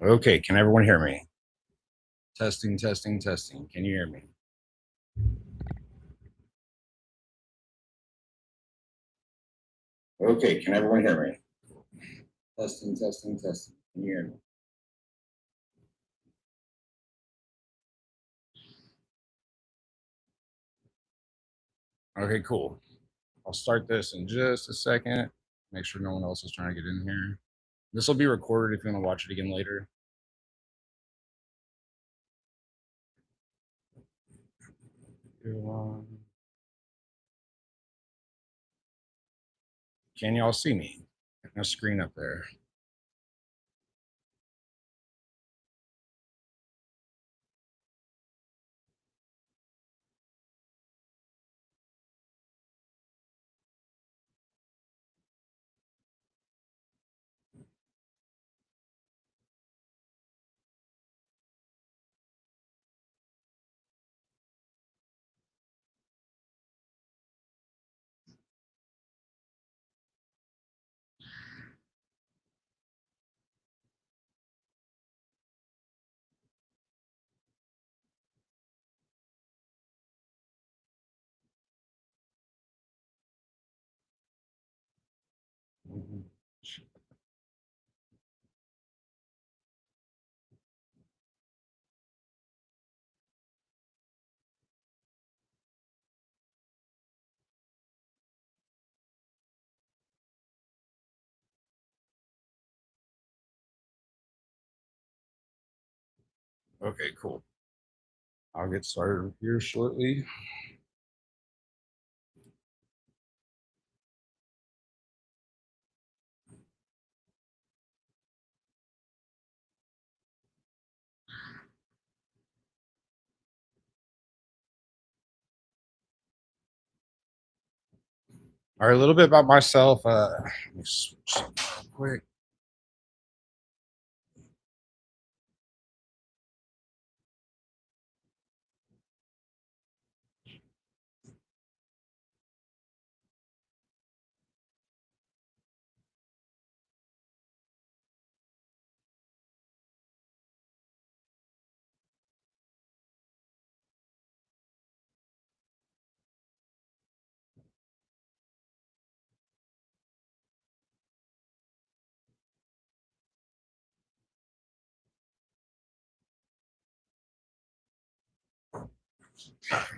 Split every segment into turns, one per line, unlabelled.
Okay, can everyone hear me? Testing, testing, testing. Can you hear me? Okay, can everyone hear me? Testing, testing, testing. Can you hear me? Okay, cool. I'll start this in just a second. Make sure no one else is trying to get in here. This will be recorded if you want to watch it again later. Can y'all see me? A screen up there. Okay, cool. I'll get started here shortly. All right, a little bit about myself. Let me switch real quick.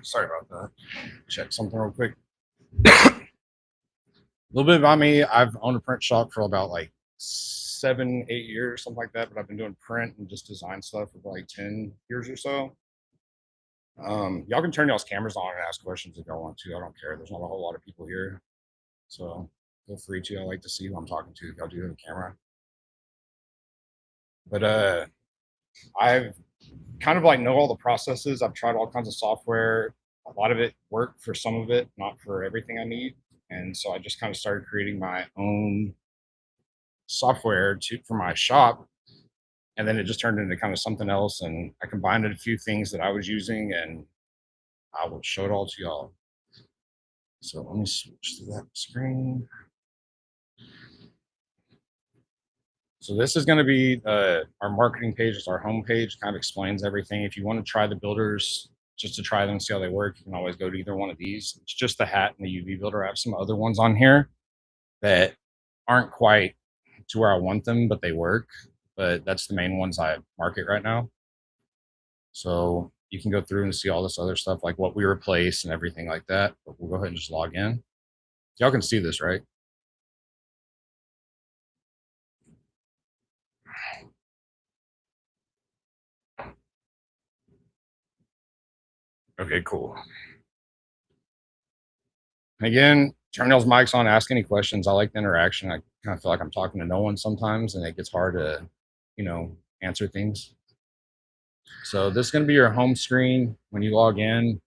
Sorry about that. Check something real quick. A little bit about me. I've owned a print shop for about like 7, 8 years, something like that. But I've been doing print and just design stuff for like 10 years or so. Y'all can turn y'all's cameras on and ask questions if y'all want to. I don't care. There's not a whole lot of people here, so feel free to. I like to see who I'm talking to if y'all do have a camera. But I've kind of like know all the processes. I've tried all kinds of software. A lot of it worked for some of it, not for everything I need. And so I just kind of started creating my own software for my shop, and then it just turned into kind of something else, and I combined a few things that I was using, and I will show it all to y'all. So let me switch to that screen. So this is going to be our marketing page. It's our home page. Kind of explains everything. If you want to try the builders, just to try them, see how they work, you can always go to either one of these. It's just the hat and the UV builder. I have some other ones on here that aren't quite to where I want them, but they work. But that's the main ones I market right now. So you can go through and see all this other stuff, like what we replace and everything like that. But we'll go ahead and just log in. Y'all can see this, right? Okay, cool. Again, turn those mics on, ask any questions. I like the interaction. I kind of feel like I'm talking to no one sometimes, and it gets hard to, answer things. So this is going to be your home screen. When you log in,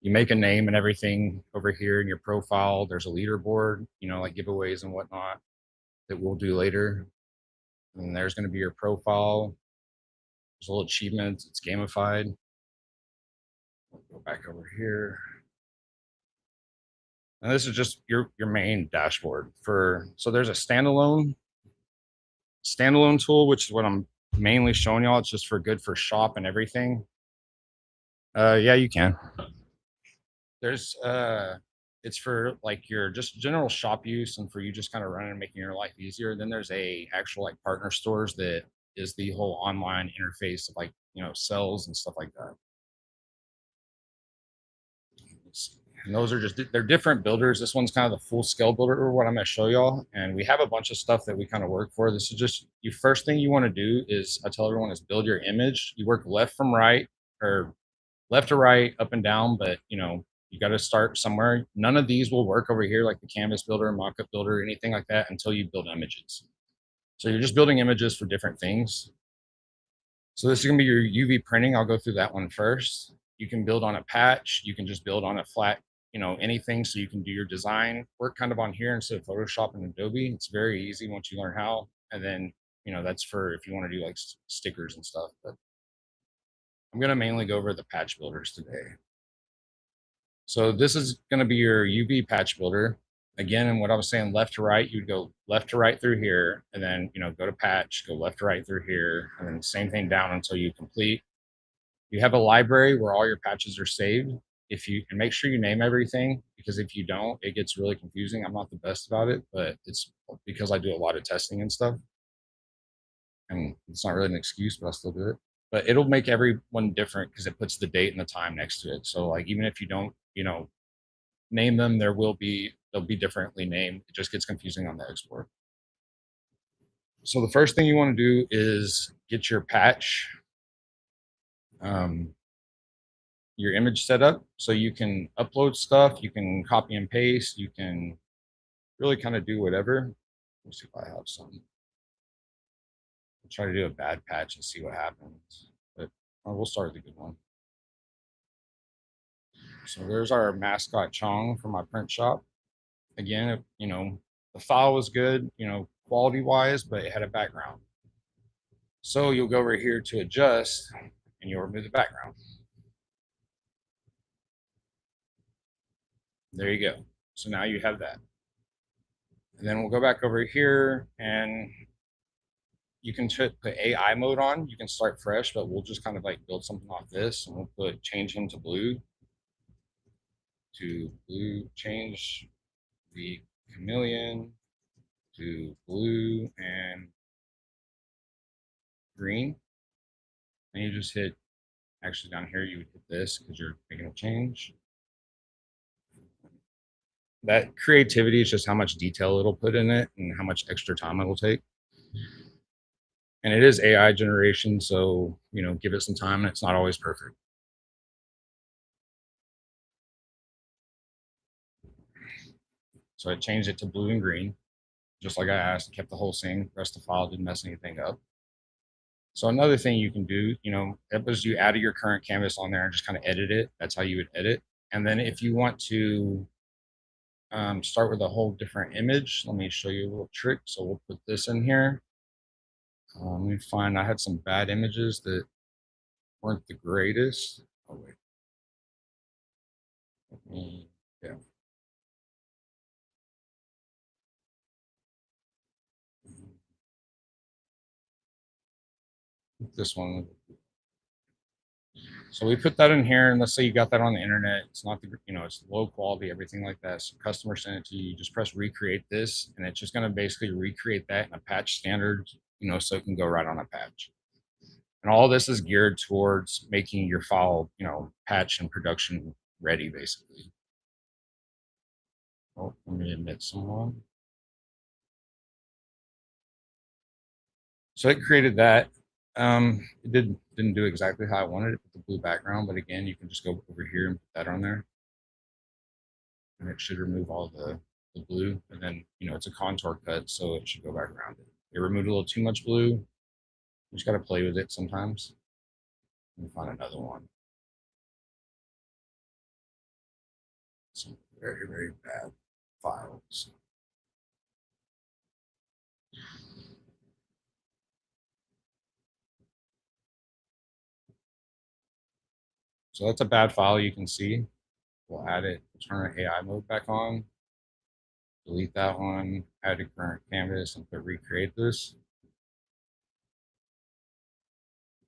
you make a name and everything over here in your profile. There's a leaderboard, like giveaways and whatnot that we'll do later. And there's going to be your profile. There's a little achievements. It's gamified. We'll go back over here. And this is just your main dashboard so there's a standalone standalone tool, which is what I'm mainly showing y'all. It's just for good for shop and everything. Yeah, you can. There's it's for like your just general shop use and for you just kind of running and making your life easier. Then there's a actual like partner stores that is the whole online interface of like, cells and stuff like that. And those are just they're different builders. This one's kind of the full scale builder, what I'm going to show y'all. And we have a bunch of stuff that we kind of work for. This is just you first thing you want to do is I tell everyone is build your image. You work left from right or left to right, up and down, but you got to start somewhere. None of these will work over here, like the canvas builder, mock-up builder, anything like that, until you build images. So you're just building images for different things. So this is going to be your UV printing. I'll go through that one first. You can build on a patch. You can just build on a flat, anything. So you can do your design work kind of on here instead of Photoshop and Adobe. It's very easy once you learn how. And then, that's for if you want to do like stickers and stuff. But I'm going to mainly go over the patch builders today. So this is going to be your UV patch builder. Again, and what I was saying, left to right, you'd go left to right through here, and then, go to patch, go left to right through here, and then same thing down until you complete. You have a library where all your patches are saved. If you and make sure you name everything, because if you don't, it gets really confusing. I'm not the best about it, but it's because I do a lot of testing and stuff. And it's not really an excuse, but I still do it. But it'll make everyone different because it puts the date and the time next to it. So like even if you don't, name them, they'll be differently named. It just gets confusing on the export. So the first thing you want to do is get your patch, your image set up so you can upload stuff, you can copy and paste, you can really kind of do whatever. Let's see if I have some. I'll try to do a bad patch and see what happens, but we'll start with a good one. So there's our mascot Chong from my print shop. Again, the file was good, quality wise, but it had a background. So you'll go over here to adjust and you'll remove the background. There you go. So now you have that. And then we'll go back over here and you can put AI mode on. You can start fresh, but we'll just kind of like build something off this and we'll change him to blue. Change the chameleon to blue and green. And you just hit, actually down here, you would hit this because you're making a change. That creativity is just how much detail it'll put in it and how much extra time it'll take. And it is AI generation, so, give it some time and it's not always perfect. So I changed it to blue and green, just like I asked, kept the whole same, rest of the file, didn't mess anything up. So another thing you can do, that was you added your current canvas on there and just kind of edit it. That's how you would edit. And then if you want to start with a whole different image, let me show you a little trick. So we'll put this in here. Let me find, I had some bad images that weren't the greatest. Oh, wait. Yeah. This one. So we put that in here, and let's say you got that on the internet. It's not the, it's low quality, everything like that. So customer sent it to you. You just press recreate this, and it's just going to basically recreate that in a patch standard, so it can go right on a patch. And all this is geared towards making your file, patch and production ready, basically. Oh, let me admit someone. So it created that. It didn't do exactly how I wanted it with the blue background, but again, you can just go over here and put that on there. And it should remove all the blue. And then, it's a contour cut, so it should go back around it. It removed a little too much blue. You just got to play with it sometimes. Let me find another one. Some very, very bad files. So that's a bad file you can see. We'll add it, turn our AI mode back on, delete that one, add a current canvas, and put recreate this.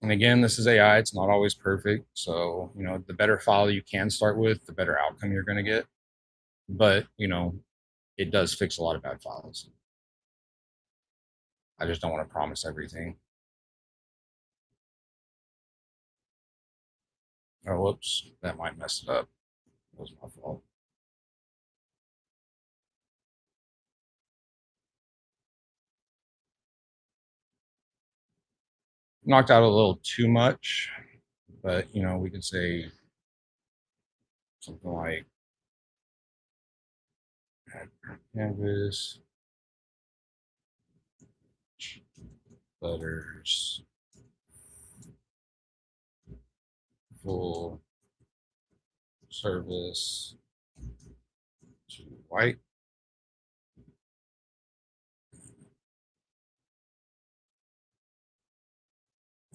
And again, this is AI. It's not always perfect. So, the better file you can start with, the better outcome you're going to get. But, it does fix a lot of bad files. I just don't want to promise everything. Oh, whoops. That might mess it up. It was my fault. Knocked out a little too much, but, we could say something like canvas, letters, full service to white.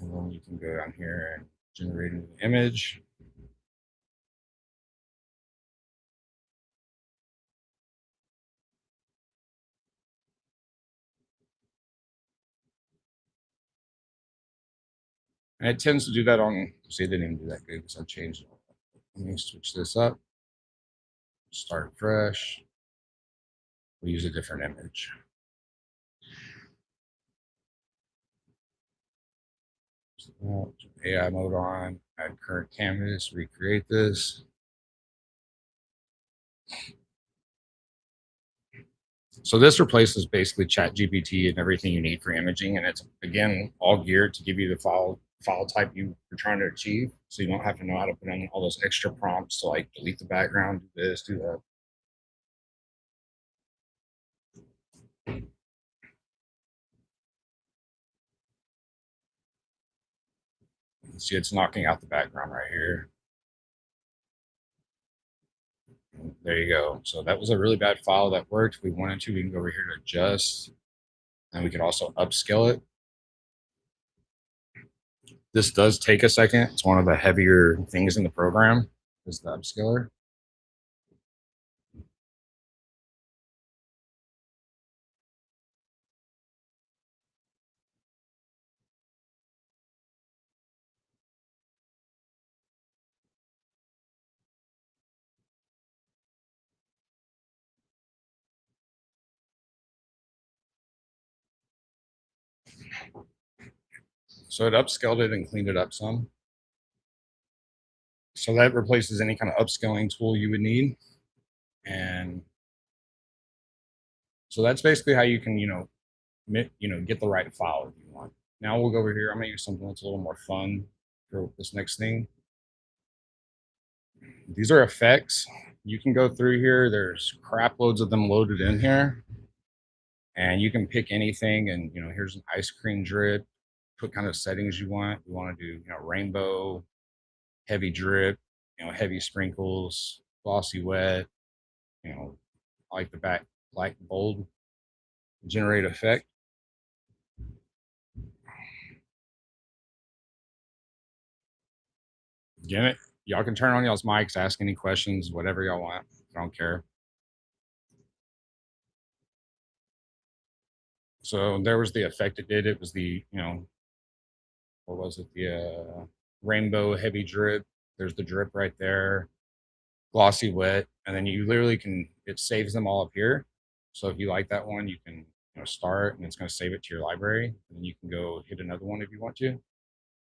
And then you can go down here and generate an image. And it tends to do that on, see, it didn't even do that good because I changed it. Let me switch this up, start fresh. We'll use a different image. So AI mode on, add current canvas, recreate this. So this replaces basically Chat GPT and everything you need for imaging. And it's, again, all geared to give you the file type you're trying to achieve. So you don't have to know how to put in all those extra prompts to like delete the background, do this, do that. See, it's knocking out the background right here. There you go. So that was a really bad file that worked. If we wanted to, we can go over here to adjust, and we can also upscale it. This does take a second. It's one of the heavier things in the program is the upscaler. So it upscaled it and cleaned it up some. So that replaces any kind of upscaling tool you would need. And so that's basically how you can, get the right file if you want. Now we'll go over here. I'm gonna use something that's a little more fun for this next thing. These are effects. You can go through here. There's crap loads of them loaded in here. And you can pick anything. And, here's an ice cream drip. Put kind of settings you want. You want to do, rainbow, heavy drip, heavy sprinkles, glossy wet, I like the back light bold, generate effect. Get it? Y'all can turn on y'all's mics, ask any questions, whatever y'all want. I don't care. So there was the effect it did. It was the, what was it? The rainbow heavy drip. There's the drip right there, glossy wet. And then you literally can, it saves them all up here. So if you like that one, you can, start and it's going to save it to your library. And then you can go hit another one if you want to.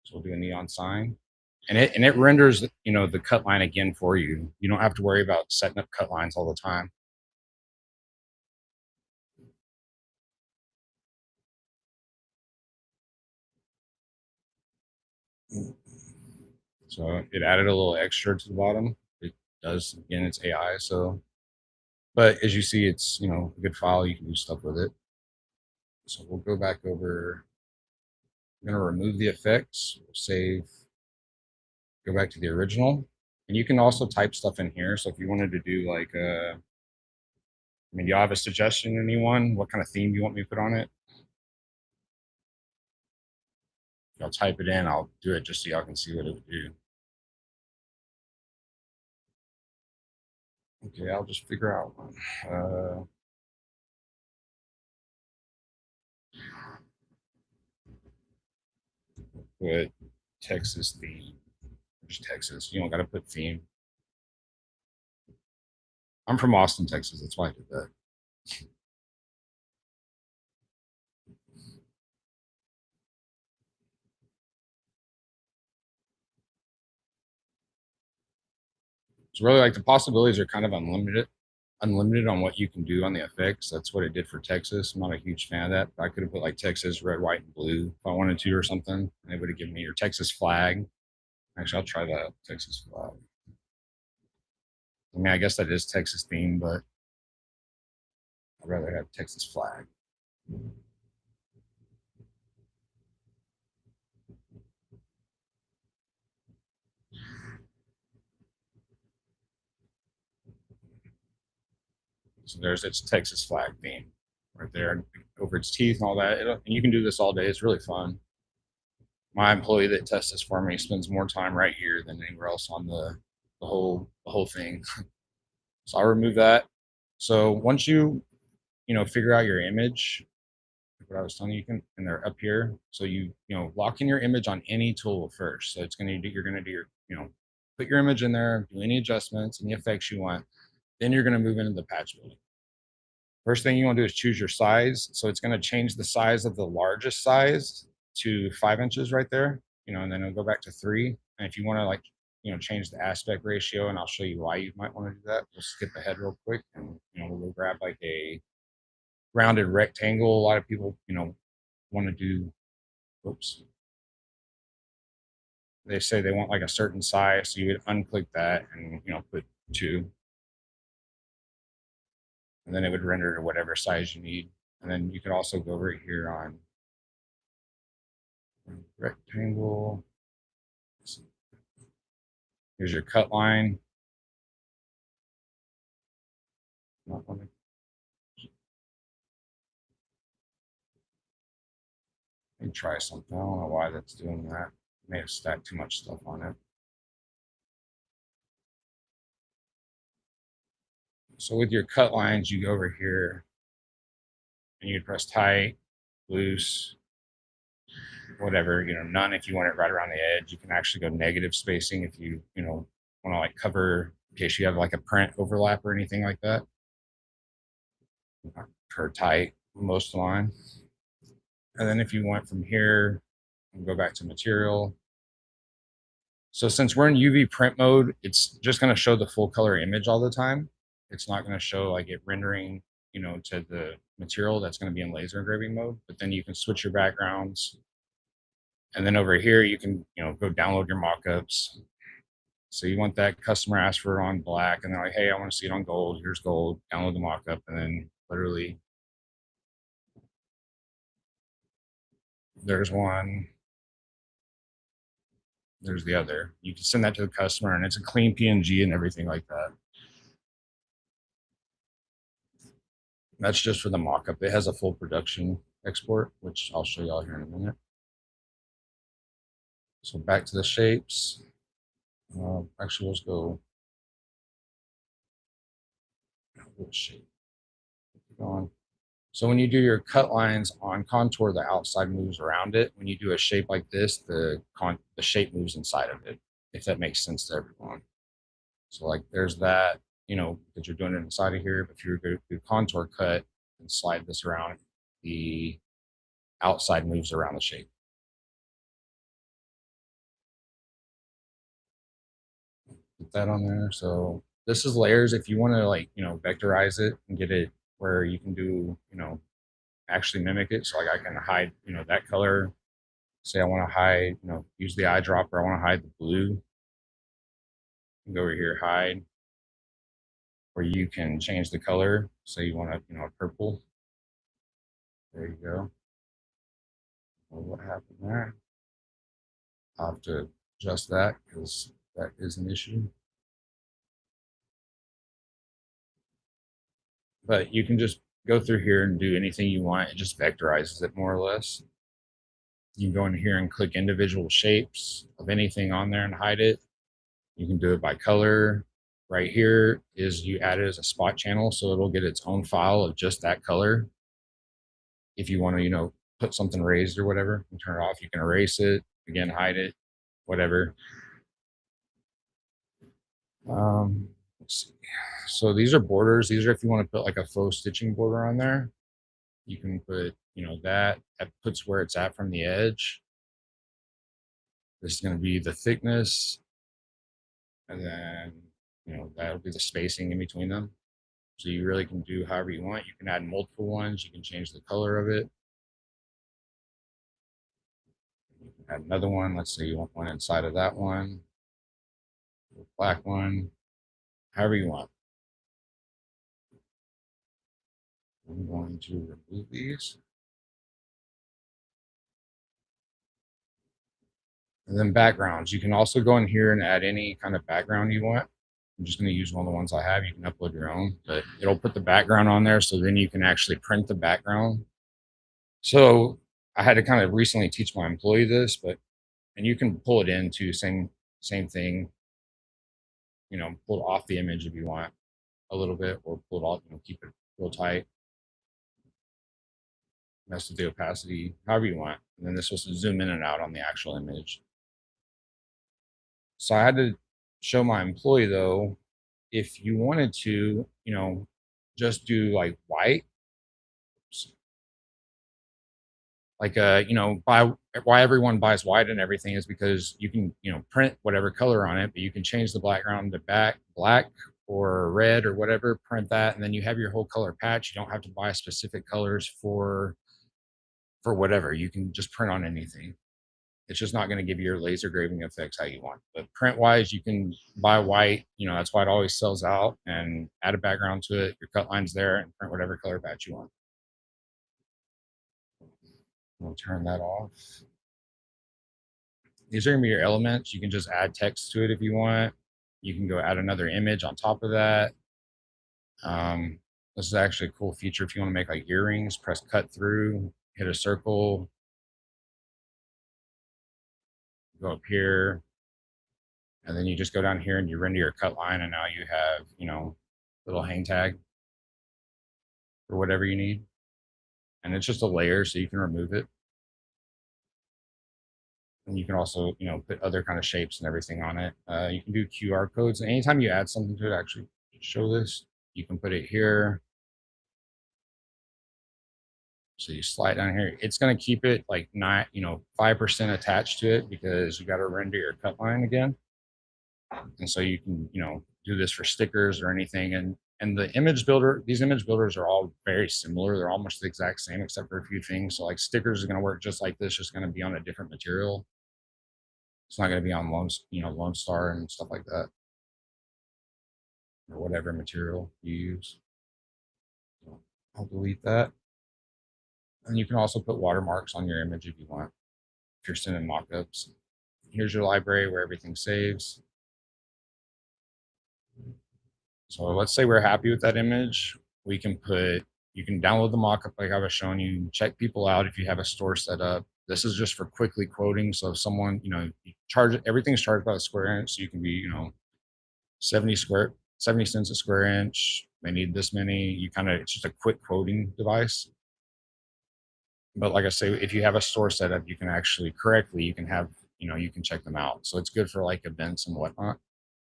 So we'll do a neon sign. And it renders, the cut line again for you. You don't have to worry about setting up cut lines all the time. So it added a little extra to the bottom. It does, again, it's AI. So, but as you see, it's, a good file. You can do stuff with it. So we'll go back over. I'm going to remove the effects, we'll save, go back to the original. And you can also type stuff in here. So if you wanted to do like, do you have a suggestion, anyone? What kind of theme you want me to put on it? I'll type it in. I'll do it just so y'all can see what it would do. Okay, I'll just figure out one. Put Texas theme. Just Texas. You don't got to put theme. I'm from Austin, Texas. That's why I did that. It's really like the possibilities are kind of unlimited on what you can do on the effects. That's what it did for Texas. I'm not a huge fan of that. I could have put like Texas red, white, and blue if I wanted to or something. And it would have given me your Texas flag. Actually, I'll try that Texas flag. I mean, I guess that is Texas theme, but I'd rather have Texas flag. So there's its Texas flag theme right there over its teeth and all that. And you can do this all day. It's really fun. My employee that tests this for me spends more time right here than anywhere else on the whole thing. So I'll remove that. So once you figure out your image, what I was telling you, and they're up here. So lock in your image on any tool first. So you're gonna do put your image in there, do any adjustments, any effects you want. Then you're gonna move into the patch building. First thing you want to do is choose your size. So it's going to change the size of the largest size to 5 inches right there, and then it'll go back to 3. And if you want to change the aspect ratio, and I'll show you why you might want to do that. We'll skip ahead real quick and, we'll go grab like a rounded rectangle. A lot of people, want to do, oops. They say they want like a certain size. So you would unclick that and, put 2. And then it would render to whatever size you need. And then you could also go right here on rectangle. Here's your cut line. Let me try something. I don't know why that's doing that. May have stacked too much stuff on it. So with your cut lines, you go over here and you press tight, loose, whatever, none if you want it right around the edge. You can actually go negative spacing if you, want to like cover in case you have like a print overlap or anything like that. Per tight most line. And then if you went from here and go back to material. So since we're in UV print mode, it's just going to show the full color image all the time. It's not going to show like it rendering, to the material that's going to be in laser engraving mode. But then you can switch your backgrounds. And then over here, you can, go download your mockups. So you want that customer asked for it on black, and they're like, hey, I want to see it on gold. Here's gold. Download the mockup, and then literally there's one. There's the other. You can send that to the customer, and it's a clean PNG and everything like that. That's just for the mockup. It has a full production export, which I'll show y'all here in a minute. So back to the shapes. Actually, let's go. Which shape? On. So when you do your cut lines on contour, the outside moves around it. When you do a shape like this, the shape moves inside of it, if that makes sense to everyone. So like there's that, that you're doing it inside of here. But if you're going to do contour cut and slide this around, the outside moves around the shape. Put that on there. So this is layers. If you want to vectorize it and get it where you can do, actually mimic it. So like I can hide, that color. Say I want to hide, use the eyedropper. I want to hide the blue. Go over here, hide. Or you can change the color. Say you want to, purple. There you go. Well, what happened there? I'll have to adjust that because that is an issue. But you can just go through here and do anything you want. It just vectorizes it more or less. You can go in here and click individual shapes of anything on there and hide it. You can do it by color. Right here is you add it as a spot channel, so it'll get its own file of just that color. If you want to, put something raised or whatever, you turn it off. You can erase it, again, hide it. whatever. Let's see. So these are borders. These are if you want to put like a faux stitching border on there. You can put, that puts where it's at from the edge. This is going to be the thickness, and then that'll be the spacing in between them. So you really can do however you want. You can add multiple ones. You can change the color of it. Add another one. Let's say you want one inside of that one, black one, however you want. I'm going to remove these. And then backgrounds. You can also go in here and add any kind of background you want. I'm just going to use one of the ones I have. You can upload your own, but it'll put the background on there. So then you can actually print the background. So I had to kind of recently teach my employee this, and you can pull it into same thing, pull it off the image if you want a little bit, or pull it off, keep it real tight. Mess with the opacity, however you want. And then this will zoom in and out on the actual image. So I had to show my employee though, if you wanted to, just do like white, like why everyone buys white and everything is because you can, print whatever color on it, but you can change the background to black or red or whatever, print that, and then you have your whole color patch. You don't have to buy specific colors for whatever. You can just print on anything. It's just not going to give you your laser graving effects how you want. But print wise, you can buy white. That's why it always sells out, and add a background to it. Your cut line's there, and print whatever color patch you want. We'll turn that off. These are going to be your elements. You can just add text to it if you want. You can go add another image on top of that. This is actually a cool feature if you want to make like earrings. Press cut through, hit a circle, go up here, and then you just go down here and you render your cut line, and now you have, little hang tag or whatever you need. And it's just a layer, so you can remove it. And you can also, put other kind of shapes and everything on it. You can do QR codes. And anytime you add something to it, actually show this, you can put it here. So you slide down here. It's going to keep it like not, 5% attached to it because you got to render your cut line again. And so you can, do this for stickers or anything. And the image builder, these image builders are all very similar. They're almost the exact same except for a few things. So like stickers are going to work just like this, just going to be on a different material. It's not going to be on Lone Star and stuff like that, or whatever material you use. So I'll delete that. And you can also put watermarks on your image if you want, if you're sending mockups. Here's your library where everything saves. So let's say we're happy with that image. You can download the mockup like I was showing you, check people out if you have a store set up. This is just for quickly quoting. So if someone, everything's charged by the square inch. So you can be, 70 cents a square inch. They need this many. It's just a quick quoting device. But like I say, if you have a store set up, you can actually you can have, you can check them out. So it's good for like events and whatnot,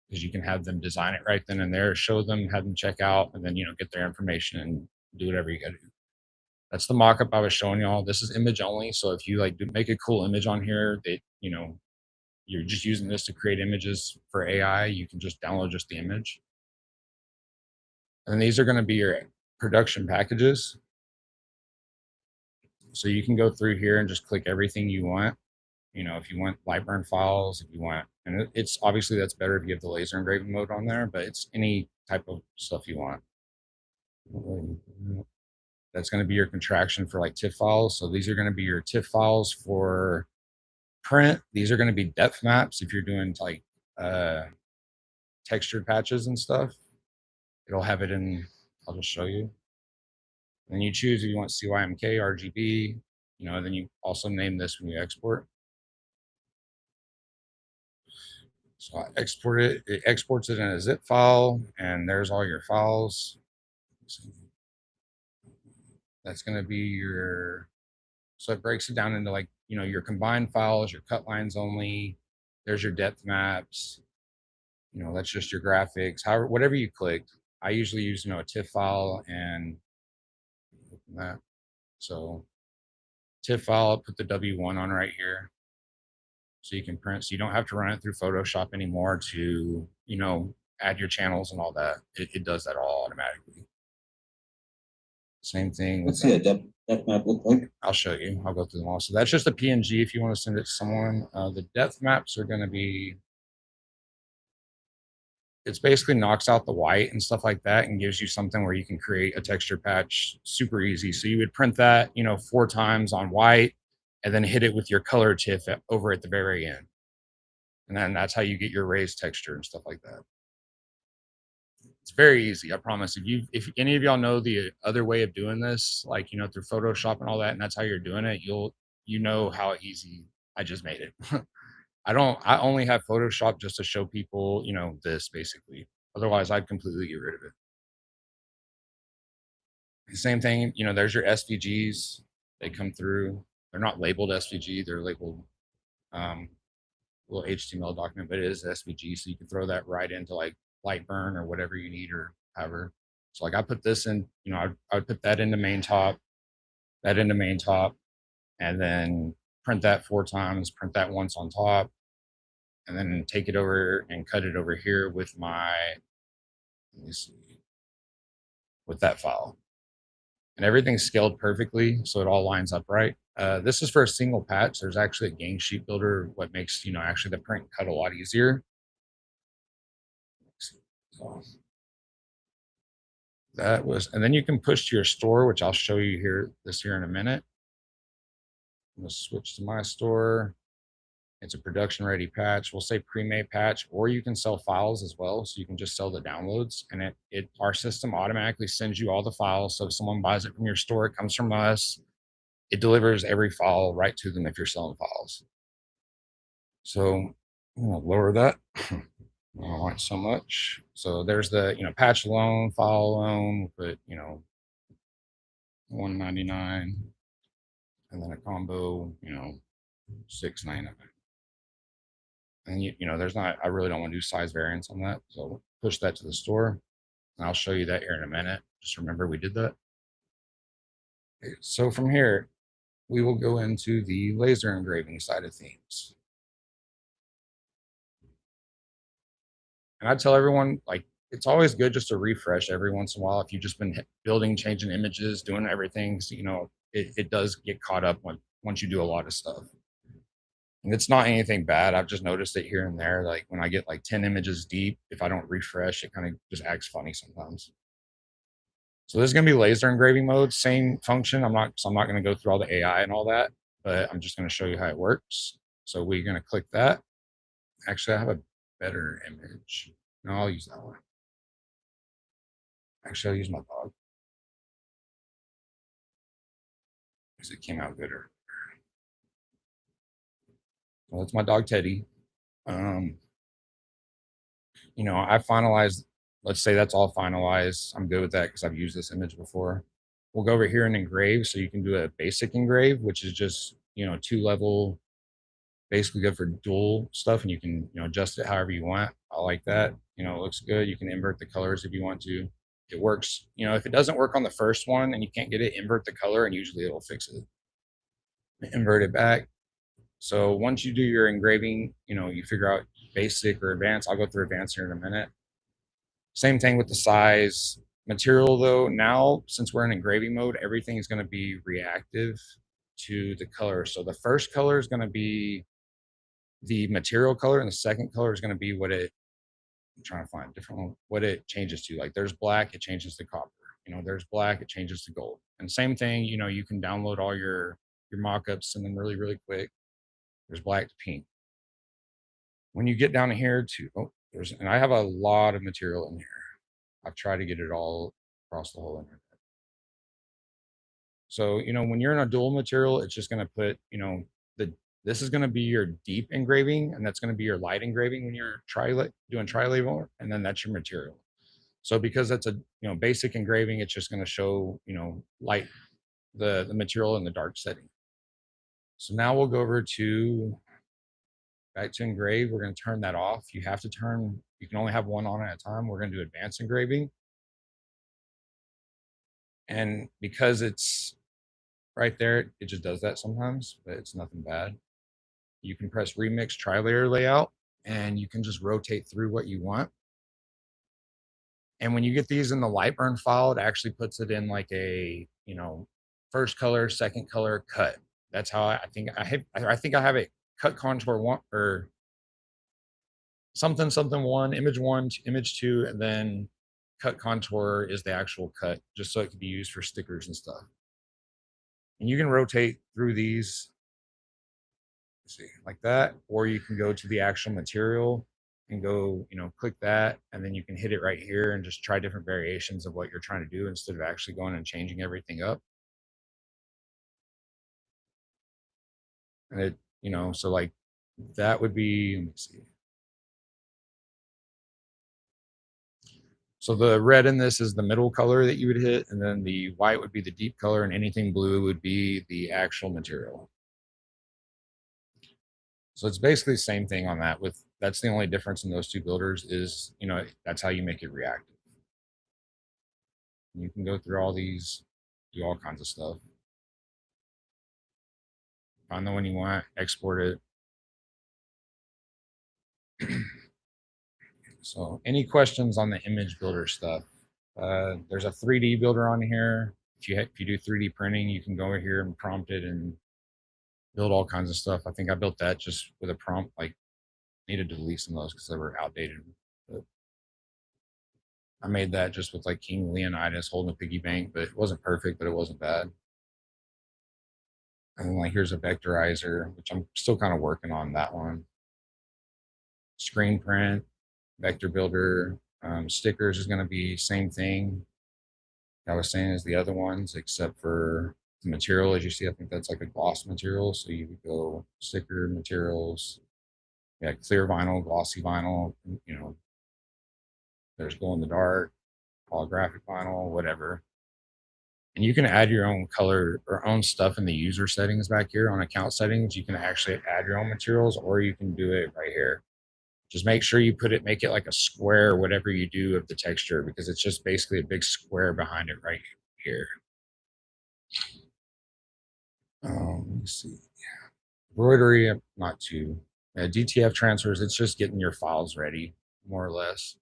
because you can have them design it right then and there, show them, have them check out, and then, get their information and do whatever you got to do. That's the mock-up I was showing y'all. This is image only. So if you like make a cool image on here that, you're just using this to create images for AI, you can just download just the image. And these are going to be your production packages. So you can go through here and just click everything you want. If you want light burn files, if you want, and it's obviously that's better if you have the laser engraving mode on there, but it's any type of stuff you want. That's going to be your contraction for like TIFF files. So these are going to be your TIFF files for print. These are going to be depth maps if you're doing like textured patches and stuff. It'll have it in, I'll just show you. Then you choose if you want CYMK, RGB, then you also name this when you export. So I export it, it exports it in a zip file, and there's all your files. That's going to be so it breaks it down into like, your combined files, your cut lines only, There's your depth maps. That's just your graphics. However, whatever you clicked. I usually use, a TIFF file and that. So TIFF file, put the W1 on right here. So you can print. So you don't have to run it through Photoshop anymore to, add your channels and all that. It does that all automatically. Same thing.
Let's see a depth map look like.
I'll show you. I'll go through them all. So that's just a PNG if you want to send it to someone. The depth maps are going to be, it's basically knocks out the white and stuff like that and gives you something where you can create a texture patch super easy. So you would print that, 4 times on white and then hit it with your color TIFF over at the very end. And then that's how you get your raised texture and stuff like that. It's very easy, I promise. If any of y'all know the other way of doing this, like through Photoshop and all that, and that's how you're doing it, you know how easy I just made it. I only have Photoshop just to show people, this basically. Otherwise I'd completely get rid of it. The same thing, there's your SVGs. They come through. They're not labeled SVG, they're labeled little HTML document, but it is SVG, so you can throw that right into like Lightburn or whatever you need or however. So like I put this in, I would put that into main top, that into main top, and then print that 4 times, print that once on top, and then take it over and cut it over here with my, let me see, with that file. And everything's scaled perfectly, so it all lines up right. This is for a single patch. There's actually a gang sheet builder, what makes, actually the print cut a lot easier. So that was, and then you can push to your store, which I'll show you here in a minute. I'm gonna switch to my store. It's a production ready patch. We'll say pre-made patch, or you can sell files as well. So you can just sell the downloads, and our system automatically sends you all the files. So if someone buys it from your store, it comes from us. It delivers every file right to them if you're selling files. So I'm gonna lower that. I don't want so much. So there's the patch alone, file alone, but 199, and then a combo, $6.99. And there's not, I really don't want to do size variance on that. So push that to the store. And I'll show you that here in a minute. Just remember we did that. Okay, so from here, we will go into the laser engraving side of things. And I tell everyone, like, it's always good just to refresh every once in a while. If you've just been building, changing images, doing everything, so, it does get caught up once you do a lot of stuff. And it's not anything bad. I've just noticed it here and there. Like when I get like 10 images deep, if I don't refresh, it kind of just acts funny sometimes. So this is going to be laser engraving mode, same function. I'm not going to go through all the AI and all that, but I'm just going to show you how it works. So we're going to click that. Actually, I have a better image. No, I'll use that one. Actually, I'll use my dog because it came out gooder. Well, it's my dog Teddy. I finalized, let's say that's all finalized. I'm good with that because I've used this image before. We'll go over here and engrave. So you can do a basic engrave, which is just, 2-level, basically good for dual stuff. And you can, adjust it however you want. I like that. It looks good. You can invert the colors if you want to. It works. If it doesn't work on the first one and you can't get it, invert the color and usually it'll fix it. Invert it back. So once you do your engraving, you figure out basic or advanced. I'll go through advanced here in a minute. Same thing with the size. Material though, now since we're in engraving mode, everything is going to be reactive to the color. So the first color is going to be the material color, and the second color is going to be I'm trying to find a different one, what it changes to. Like there's black, it changes to copper. There's black, it changes to gold. And same thing, you can download all your mock-ups, send them really, really quick. There's black to pink. When you get down here to, and I have a lot of material in here. I've tried to get it all across the whole internet. So, when you're in a dual material, it's just going to put, this is going to be your deep engraving, and that's going to be your light engraving when you're doing tri-label, and then that's your material. So because that's a, basic engraving, it's just going to show, light, the material in the dark setting. So now we'll go over to Back to engrave, we're going to turn that off. You have to turn, you can only have one on at a time. We're going to do advanced engraving. And because it's right there, it just does that sometimes, but it's nothing bad. You can press remix tri-layer layout and you can just rotate through what you want. And when you get these in the light burn file, it actually puts it in like a, first color, second color cut. That's how I think I have it cut contour one or something one, image two, and then cut contour is the actual cut, just so it can be used for stickers and stuff. And you can rotate through these, see, like that, or you can go to the actual material and go, click that, and then you can hit it right here and just try different variations of what you're trying to do instead of actually going and changing everything up. And it, so like that would be, let me see. So the red in this is the middle color that you would hit, and then the white would be the deep color, and anything blue would be the actual material. So it's basically the same thing on that. With that's the only difference in those two builders is, that's how you make it reactive. You can go through all these, do all kinds of stuff. Find the one you want, export it. So any questions on the image builder stuff? There's a 3D builder on here. If you do 3D printing, you can go over here and prompt it and build all kinds of stuff. I think I built that just with a prompt, like needed to delete some of those because they were outdated. But I made that just with like King Leonidas holding a piggy bank, but it wasn't perfect, but it wasn't bad. And then like here's a vectorizer, which I'm still kind of working on that one. Screen print, vector builder, stickers is going to be same thing I was saying as the other ones, except for the material. As you see, I think that's like a gloss material. So you would go sticker materials, yeah, clear vinyl, glossy vinyl, there's glow in the dark, holographic vinyl, whatever. And you can add your own color or own stuff in the user settings back here on account settings. You can actually add your own materials, or you can do it right here. Just make sure you make it like a square, whatever you do of the texture, because it's just basically a big square behind it right here. Let me see. Embroidery, not too. DTF transfers, it's just getting your files ready, more or less.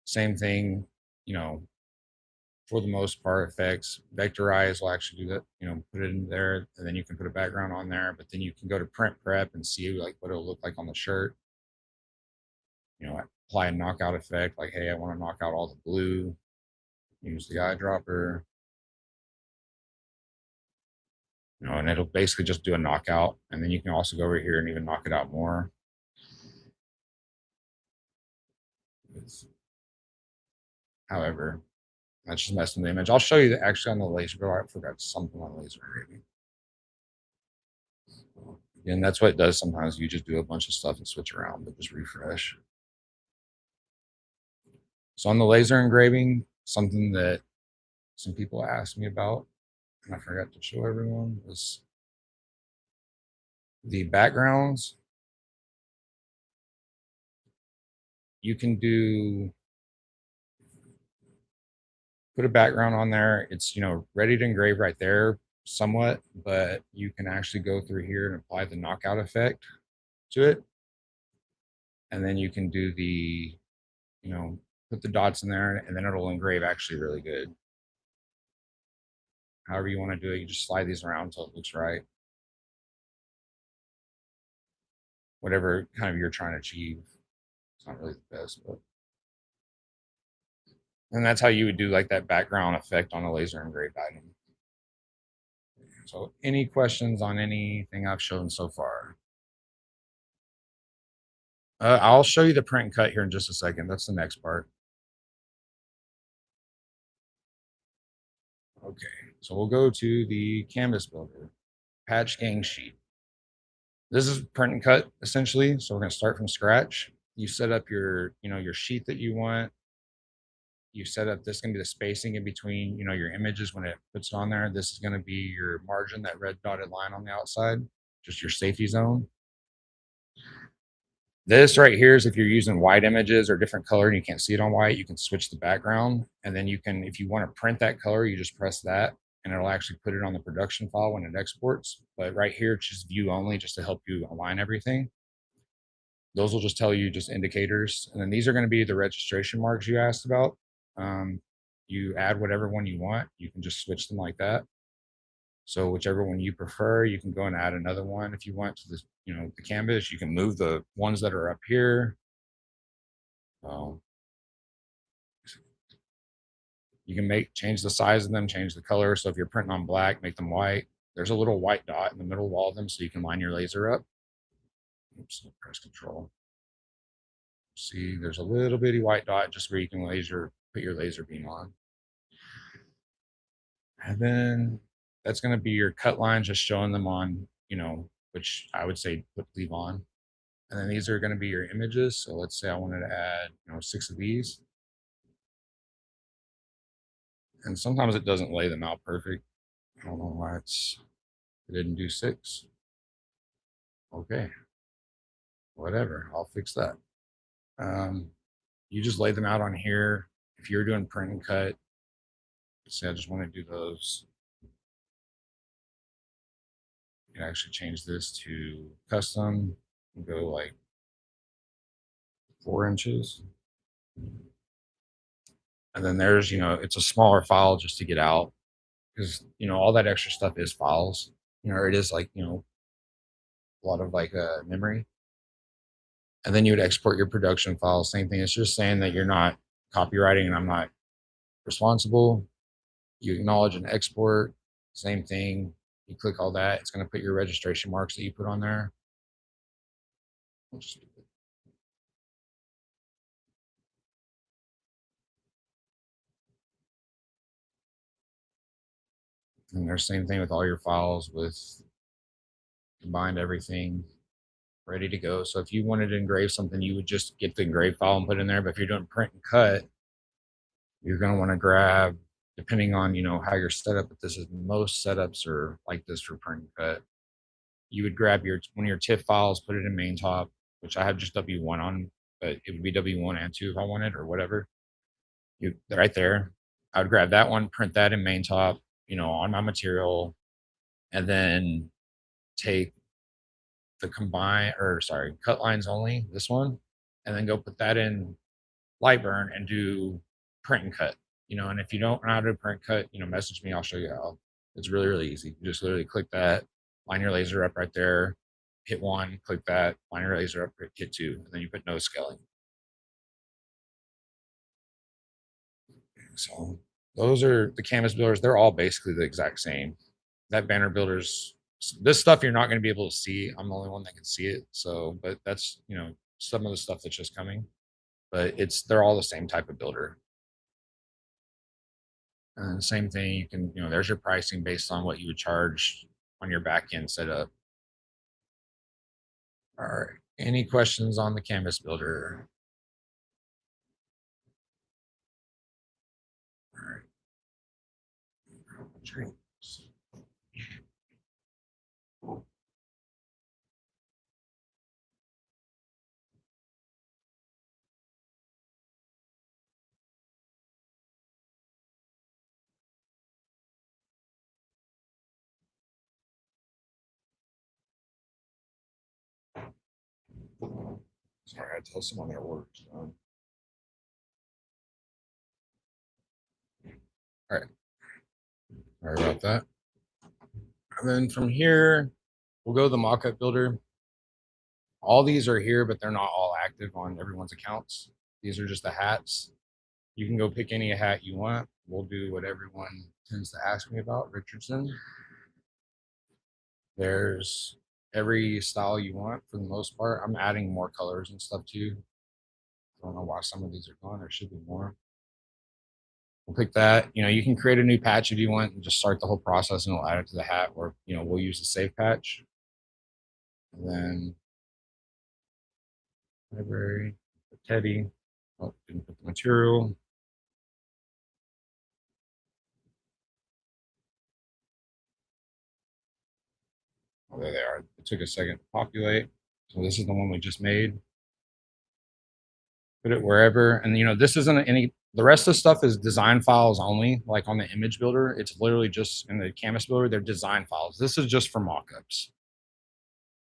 Same thing, for the most part, effects. Vectorize will actually do that, put it in there, and then you can put a background on there, but then you can go to print prep and see like what it'll look like on the shirt. Apply a knockout effect, like, hey, I want to knock out all the blue. Use the eyedropper. And it'll basically just do a knockout. And then you can also go over here and even knock it out more. However, that's just messing the image. I'll show you actually on the laser. Oh, I forgot something on laser engraving. And that's what it does sometimes. You just do a bunch of stuff and switch around, but just refresh. So on the laser engraving, something that some people asked me about, and I forgot to show everyone, was the backgrounds. You can put a background on there. It's, ready to engrave right there somewhat, but you can actually go through here and apply the knockout effect to it. And then you can do the, put the dots in there, and then it'll engrave actually really good. However you want to do it, you just slide these around until it looks right. Whatever kind of you're trying to achieve. It's not really the best, but. And that's how you would do like that background effect on a laser engraved item. So any questions on anything I've shown so far? I'll show you the print and cut here in just a second. That's the next part. Okay, so we'll go to the canvas builder, patch gang sheet. This is print and cut essentially. So we're going to start from scratch. You set up your, your sheet that you want. You set up, this is going to be the spacing in between, your images when it puts it on there. This is going to be your margin, that red dotted line on the outside. just your safety zone. This right here is if you're using white images or different color and you can't see it on white, you can switch the background. And then you can, if you want to print that color, you just press that and it'll actually put it on the production file when it exports. But right here, it's just view only just to help you align everything. Those will just tell you just indicators. And then these are going to be the registration marks you asked about. You add whatever one you want. You can just switch them like that. So whichever one you prefer, you can go and add another one if you want to this, the canvas. You can move the ones that are up here. You can change the size of them, change the color. So if you're printing on black, make them white. There's a little white dot in the middle of all of them, so you can line your laser up. Oops, press control. See, there's a little bitty white dot just where you can put your laser beam on. And then that's going to be your cut lines, just showing them on, which I would say leave on. And then these are going to be your images. So let's say I wanted to add, 6 of these. And sometimes it doesn't lay them out perfect. I don't know why it didn't do 6. Okay, whatever, I'll fix that. You just lay them out on here. If you're doing print and cut, say I just want to do those. You can actually change this to custom and go like 4 inches. And then there's, it's a smaller file just to get out because, all that extra stuff is files, or it is like, a lot of like memory. And then you would export your production file. Same thing. It's just saying that you're not copywriting and I'm not responsible. You acknowledge and export. Same thing. You click all that. It's going to put your registration marks that you put on there. And there's same thing with all your files with combined everything ready to go. So if you wanted to engrave something, you would just get the engrave file and put it in there. But if you're doing print and cut, you're going to want to grab, depending on, how you're set up, but this is most setups are like this for print and cut. You would grab one of your TIFF files, put it in main top, which I have just W1 on, but it would be W1 and 2 if I wanted or whatever. Right there. I would grab that one, print that in main top, on my material, and then take the cut lines only, this one, and then go put that in Lightburn and do print and cut. And if you don't know how to print cut, message me, I'll show you how. It's really, really easy. You just literally click that, line your laser up right there, hit 1, click that, line your laser up, hit 2, and then you put no scaling. So those are the canvas builders. They're all basically the exact same. That banner builders, this stuff you're not going to be able to see. I'm the only one that can see it. So, but that's, some of the stuff that's just coming, but they're all the same type of builder. And same thing, you can, there's your pricing based on what you would charge on your back end setup. All right. Any questions on the canvas builder? All right. Sorry, I had to tell someone their words. All right. Sorry about that. And then from here, we'll go to the mockup builder. All these are here, but they're not all active on everyone's accounts. These are just the hats. You can go pick any hat you want. We'll do what everyone tends to ask me about, Richardson. There's every style you want for the most part. I'm adding more colors and stuff too. I don't know why some of these are gone. There should be more. We'll pick that. You can create a new patch if you want and just start the whole process and it'll add it to the hat, or we'll use the save patch. And then library, Teddy. Oh, didn't put the material. Oh, there they are. It took a second to populate. So this is the one we just made. Put it wherever. And this isn't any, the rest of the stuff is design files only. Like on the image builder, it's literally just in the canvas builder, they're design files. This is just for mockups.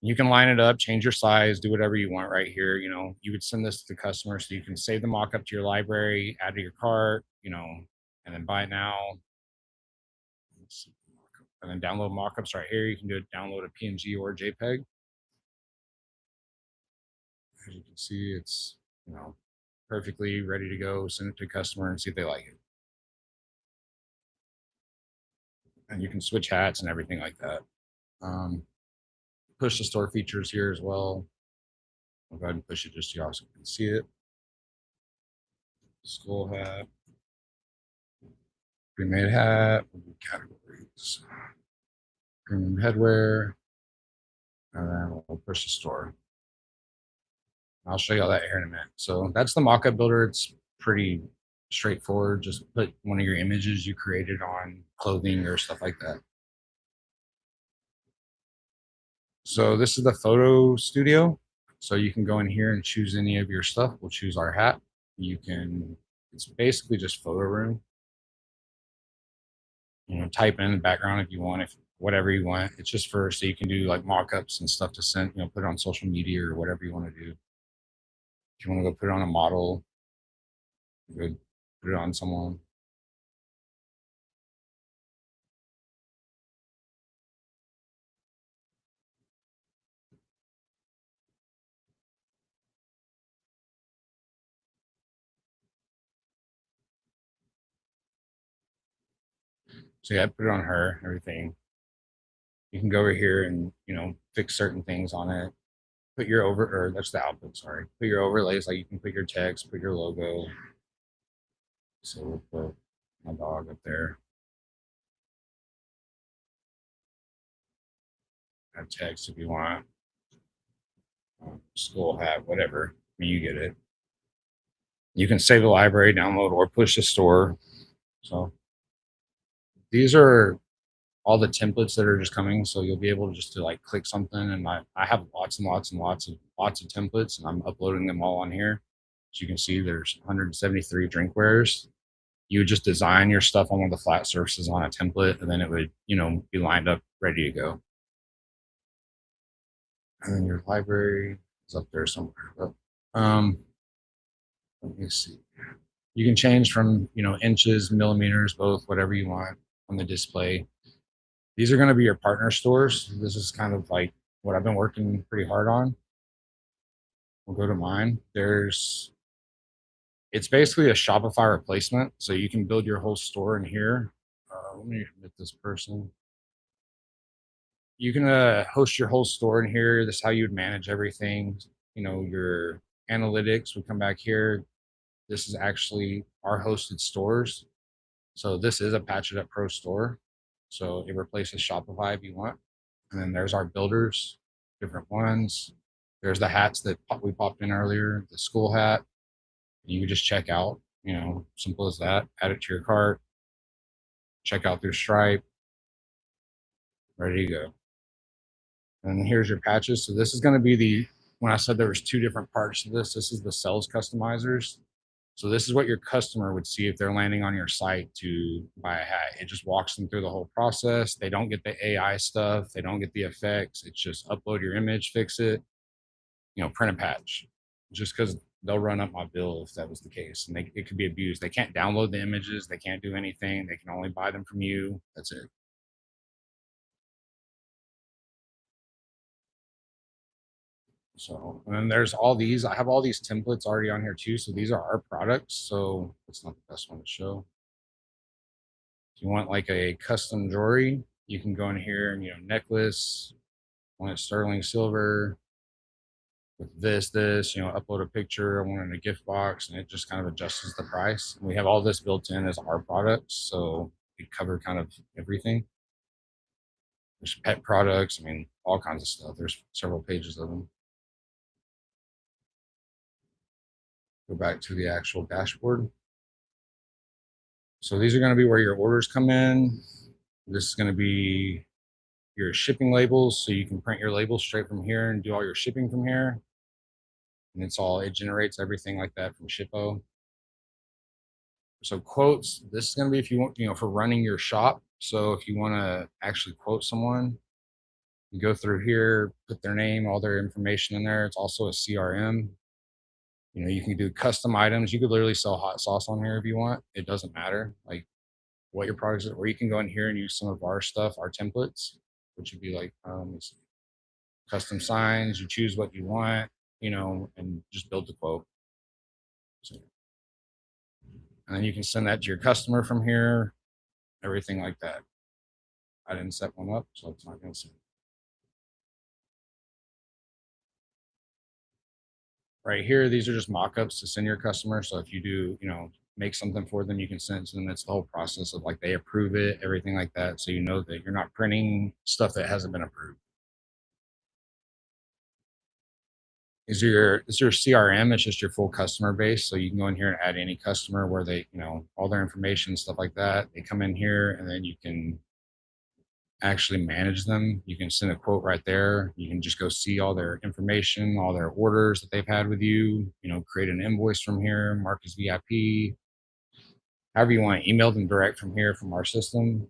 You can line it up, change your size, do whatever you want right here. You would send this to the customer so you can save the mockup to your library, add to your cart, and then buy it now. And then download mockups right here. You can do it, download a PNG or a JPEG. As you can see, it's perfectly ready to go. Send it to a customer and see if they like it. And you can switch hats and everything like that. Push to store features here as well. I'll go ahead and push it just so you also can see it. Skull hat, pre-made hat, categories, premium headwear, and then we'll push to store. I'll show you all that here in a minute. So that's the mockup builder. It's pretty straightforward. Just put one of your images you created on clothing or stuff like that. So this is the photo studio. So you can go in here and choose any of your stuff. We'll choose our hat. It's basically just photo room. Type in the background if you want, if whatever you want. It's just so you can do like mock-ups and stuff to send, put it on social media or whatever you want to do. If you want to go put it on a model, good, put it on someone. So yeah, put it on her, everything. You can go over here and fix certain things on it. Put your or that's the output, sorry. Put your overlays, like you can put your text, put your logo. So we'll put my dog up there. Add text if you want. School hat, whatever. I mean, you get it. You can save the library, download, or push the store. So these are all the templates that are just coming. So you'll be able to just to like click something, and I have lots and lots and lots of templates, and I'm uploading them all on here. As you can see, there's 173 drinkwares. You would just design your stuff on one of the flat surfaces on a template, and then it would be lined up, ready to go. And then your library is up there somewhere. But let me see. You can change from inches, millimeters, both, whatever you want on the display. These are going to be your partner stores. This is kind of like what I've been working pretty hard on. We'll go to mine. It's basically a Shopify replacement. So you can build your whole store in here. Let me admit this person. You can host your whole store in here. This is how you would manage everything. Your analytics would come back here. This is actually our hosted stores. So this is a Patch It Up Pro store. So it replaces Shopify if you want. And then there's our builders, different ones. There's the hats that we popped in earlier, the school hat. You can just check out, simple as that. Add it to your cart. Check out through Stripe. Ready to go. And here's your patches. So this is going to be when I said there was two different parts to this is the sales customizers. So this is what your customer would see if they're landing on your site to buy a hat. It just walks them through the whole process. They don't get the AI stuff. They don't get the effects. It's just upload your image, fix it, print a patch. Just because they'll run up my bill if that was the case. And it could be abused. They can't download the images. They can't do anything. They can only buy them from you. That's it. So, and then there's all these. I have all these templates already on here too. So these are our products. So it's not the best one to show. If you want like a custom jewelry, you can go in here and necklace, want it sterling silver with this, upload a picture. I want it in a gift box, and it just kind of adjusts the price. And we have all this built in as our products, so we cover kind of everything. There's pet products. I mean, all kinds of stuff. There's several pages of them. Go back to the actual dashboard. So these are going to be where your orders come in. This is going to be your shipping labels, so you can print your labels straight from here and do all your shipping from here. And it generates everything like that from Shippo. So quotes, this is going to be if you want, for running your shop. So if you want to actually quote someone, you go through here, put their name, all their information in there. It's also a CRM. You can do custom items. You could literally sell hot sauce on here if you want. It doesn't matter like what your products are, or you can go in here and use some of our stuff, our templates, which would be like custom signs. You choose what you want, and just build the quote. So, and then you can send that to your customer from here, everything like that. I didn't set one up, so it's not going to send. Right here, these are just mock-ups to send your customer. So if you do, make something for them, you can send it to them. It's the whole process of like they approve it, everything like that. So you know that you're not printing stuff that hasn't been approved. Is your CRM? It's just your full customer base. So you can go in here and add any customer where they, all their information, stuff like that. They come in here and then you can actually manage them. You can send a quote right there. You can just go see all their information, all their orders that they've had with you, create an invoice from here, mark as VIP, however you want, email them direct from here from our system.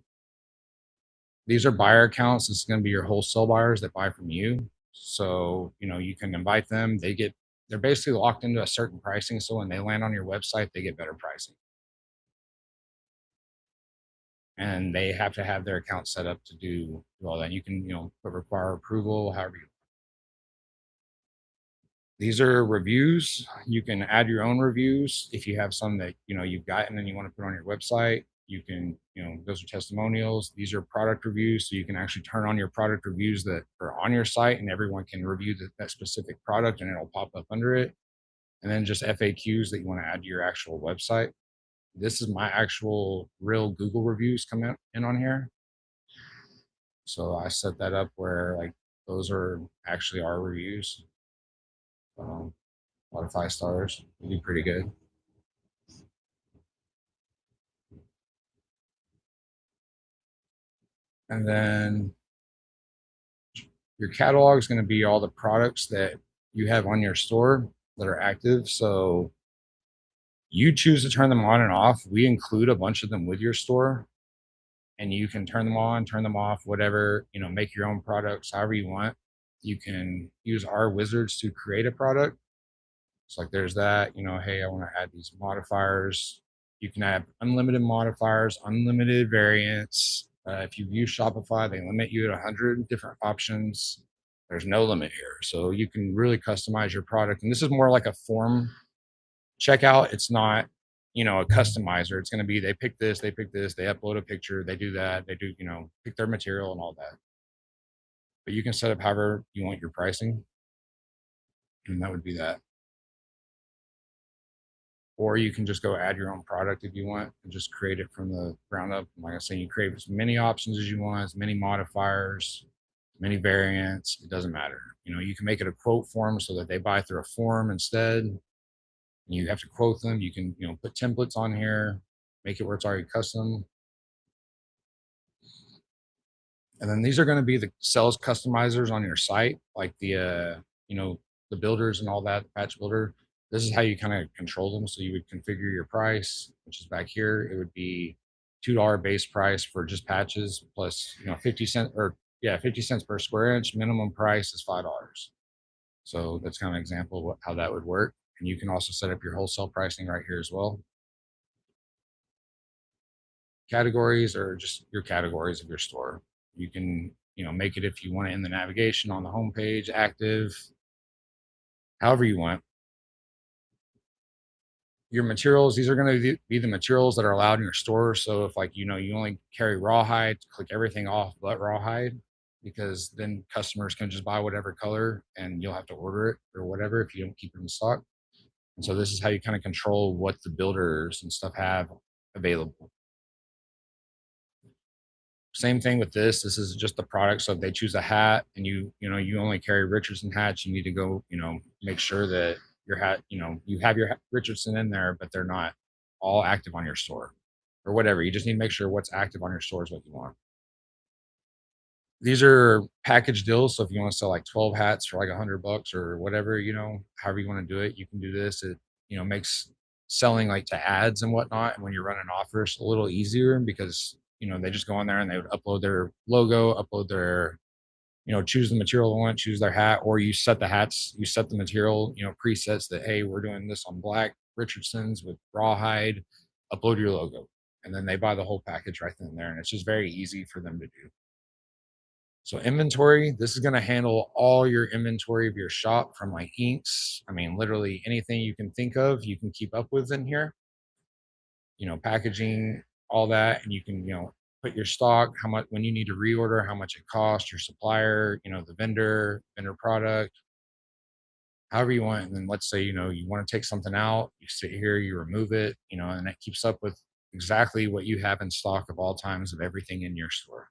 These are buyer accounts. This is going to be your wholesale buyers that buy from you. So, you can invite them. They're basically locked into a certain pricing. So when they land on your website, they get better pricing. And they have to have their account set up to do all that. You can, require approval, however you. These are reviews. You can add your own reviews if you have some that you've gotten and you want to put on your website. You can, those are testimonials. These are product reviews, so you can actually turn on your product reviews that are on your site, and everyone can review that specific product, and it'll pop up under it. And then just FAQs that you want to add to your actual website. This is my actual real Google reviews come in on here. So I set that up where like those are actually our reviews. A lot of 5 stars. We do pretty good. And then your catalog is going to be all the products that you have on your store that are active. So you choose to turn them on and off. We include a bunch of them with your store, and you can turn them on, turn them off, whatever, make your own products however you want. You can use our wizards to create a product. It's like there's that, hey, I want to add these modifiers. You can add unlimited modifiers, unlimited variants. If you use Shopify, they limit you to 100 different options. There's no limit here. So you can really customize your product. And this is more like a form checkout. It's not, a customizer. It's going to be, they pick this, they upload a picture, they do that, they do, pick their material and all that. But you can set up however you want your pricing. And that would be that. Or you can just go add your own product if you want and just create it from the ground up. Like I say, you create as many options as you want, as many modifiers, many variants. It doesn't matter. You can make it a quote form so that they buy through a form instead. You have to quote them. You can, put templates on here, make it where it's already custom. And then these are going to be the sales customizers on your site, like the builders and all that, the patch builder. This is how you kind of control them. So you would configure your price, which is back here. It would be $2 base price for just patches plus 50 cents 50 cents per square inch. Minimum price is $5. So that's kind of an example of how that would work. And you can also set up your wholesale pricing right here as well. Categories are just your categories of your store. You can make it if you want it in the navigation on the homepage, active, however you want. Your materials, these are going to be the materials that are allowed in your store. So if you only carry rawhide, click everything off but rawhide, because then customers can just buy whatever color and you'll have to order it or whatever if you don't keep it in stock. And so this is how you kind of control what the builders and stuff have available. Same thing with this. This is just the product. So if they choose a hat and you only carry Richardson hats, you need to go, make sure that your hat, you have your Richardson in there, but they're not all active on your store or whatever. You just need to make sure what's active on your store is what you want. These are package deals. So if you want to sell like 12 hats for like $100 or whatever, however you want to do it, you can do this. It, makes selling like to ads and whatnot. And when you're running offers a little easier because, they just go on there and they would upload their logo, upload their, choose the material they want, choose their hat, or you set the hats, you set the material, presets that, hey, we're doing this on black Richardson's with rawhide, upload your logo. And then they buy the whole package right then and there. And it's just very easy for them to do. So inventory, this is going to handle all your inventory of your shop from like inks. I mean, literally anything you can think of, you can keep up with in here, packaging, all that. And you can, put your stock, how much, when you need to reorder, how much it costs, your supplier, the vendor product, however you want. And then let's say, you want to take something out, you sit here, you remove it, and it keeps up with exactly what you have in stock of all times of everything in your store.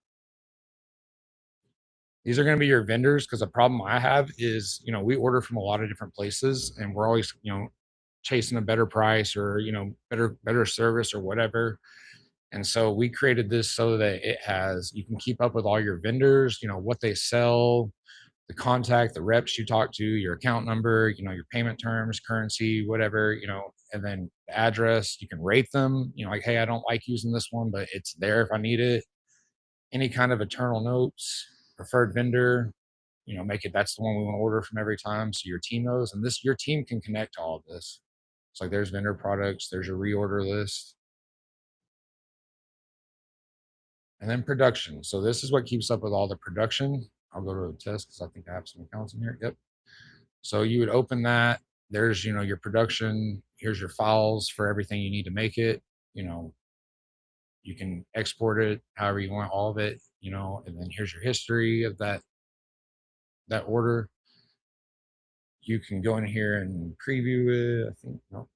These are going to be your vendors because the problem I have is, we order from a lot of different places and we're always, chasing a better price or, better service or whatever. And so we created this so that you can keep up with all your vendors, what they sell, the contact, the reps you talk to, your account number, your payment terms, currency, whatever, and then the address, you can rate them, like, hey, I don't like using this one, but it's there if I need it. Any kind of eternal notes, preferred vendor, make it that's the one we want to order from every time. So your team knows, and your team can connect to all of this. It's like there's vendor products, there's a reorder list, and then production. So this is what keeps up with all the production. I'll go to the test because I think I have some accounts in here. Yep. So you would open that. There's, your production. Here's your files for everything you need to make it. You can export it however you want, all of it, and then here's your history of that order. You can go in here and preview it. I think no.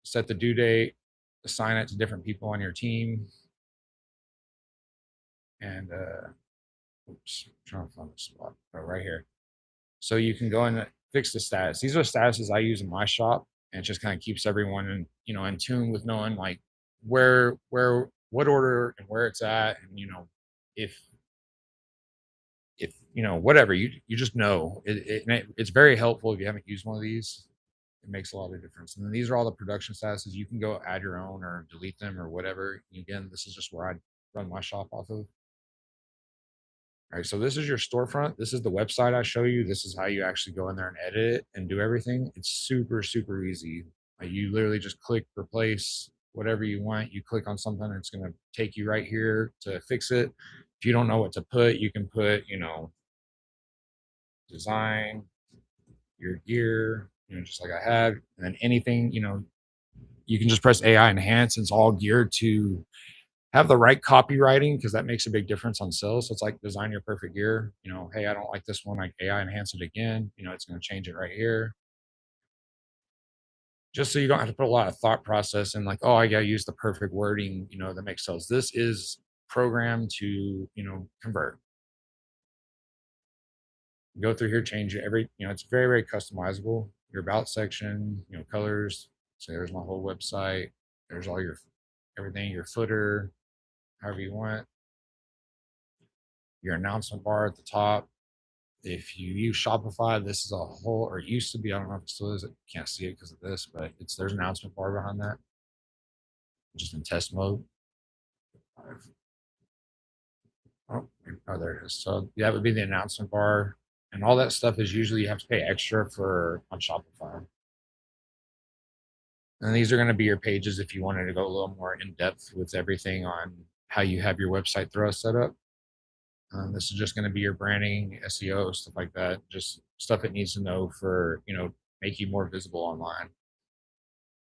Set the due date, assign it to different people on your team, and oops, I'm trying to find the spot. Oh, right here. So you can go and fix the status. These are statuses I use in my shop, and it just kind of keeps everyone in tune with knowing like what order and where it's at, and if whatever you just know it's very helpful if you haven't used one of these. It makes a lot of difference. And then these are all the production statuses. You can go add your own or delete them or whatever. Again, this is just where I run my shop off of. All right, so this is your storefront. This is the website I show you. This is how you actually go in there and edit it and do everything. It's super, super easy. Like you literally just click replace whatever you want. You click on something, it's going to take you right here to fix it. If you don't know what to put, you can put, design, your gear, just like I had, and then anything, you can just press AI enhance. It's all geared to have the right copywriting because that makes a big difference on sales. So it's like design your perfect gear. Hey, I don't like this one. Like AI enhance it again. It's going to change it right here. Just so you don't have to put a lot of thought process in like, oh, I got to use the perfect wording, that makes sales. This is programmed to, convert. Go through here, change it it's very, very customizable. Your about section, colors. So there's my whole website. There's all your everything, your footer, however you want. Your announcement bar at the top. If you use Shopify, this is a whole, or it used to be, I don't know if it still is, I can't see it because of this, but there's an announcement bar behind that, just in test mode. Oh, there it is. So that would be the announcement bar. And all that stuff is usually you have to pay extra for on Shopify. And these are going to be your pages if you wanted to go a little more in depth with everything on how you have your website thrust set up. This is just going to be your branding, SEO, stuff like that. Just stuff it needs to know for, make you more visible online.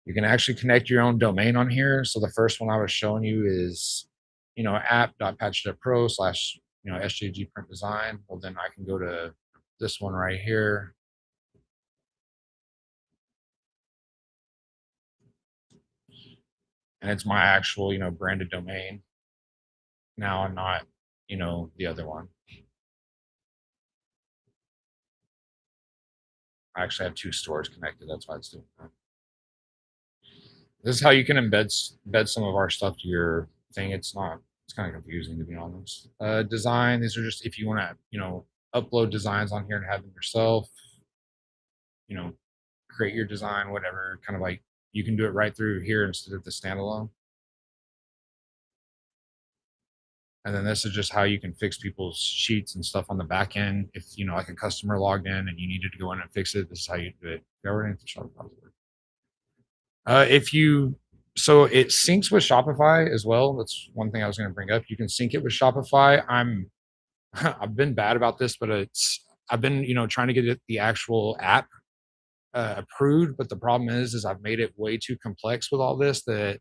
You can actually connect your own domain on here. So the first one I was showing you is, app.patch.pro / SJG print design. Well, then I can go to this one right here. And it's my actual, branded domain. Now I'm not, the other one. I actually have two stores connected. That's why it's doing that. This is how you can embed some of our stuff to your thing. It's not It's kind of confusing to be honest. Design, these are just if you want to, upload designs on here and have them yourself, you know, create your design, whatever, kind of like you can do it right through here instead of the standalone. And then this is just how you can fix people's sheets and stuff on the back end. If like a customer logged in and you needed to go in and fix it, this is how you do it. Everything to Shopify. If you so it syncs with Shopify as well. That's one thing I was going to bring up. You can sync it with Shopify. I've been bad about this, but I've been trying to get the actual app approved. But the problem is I've made it way too complex with all this that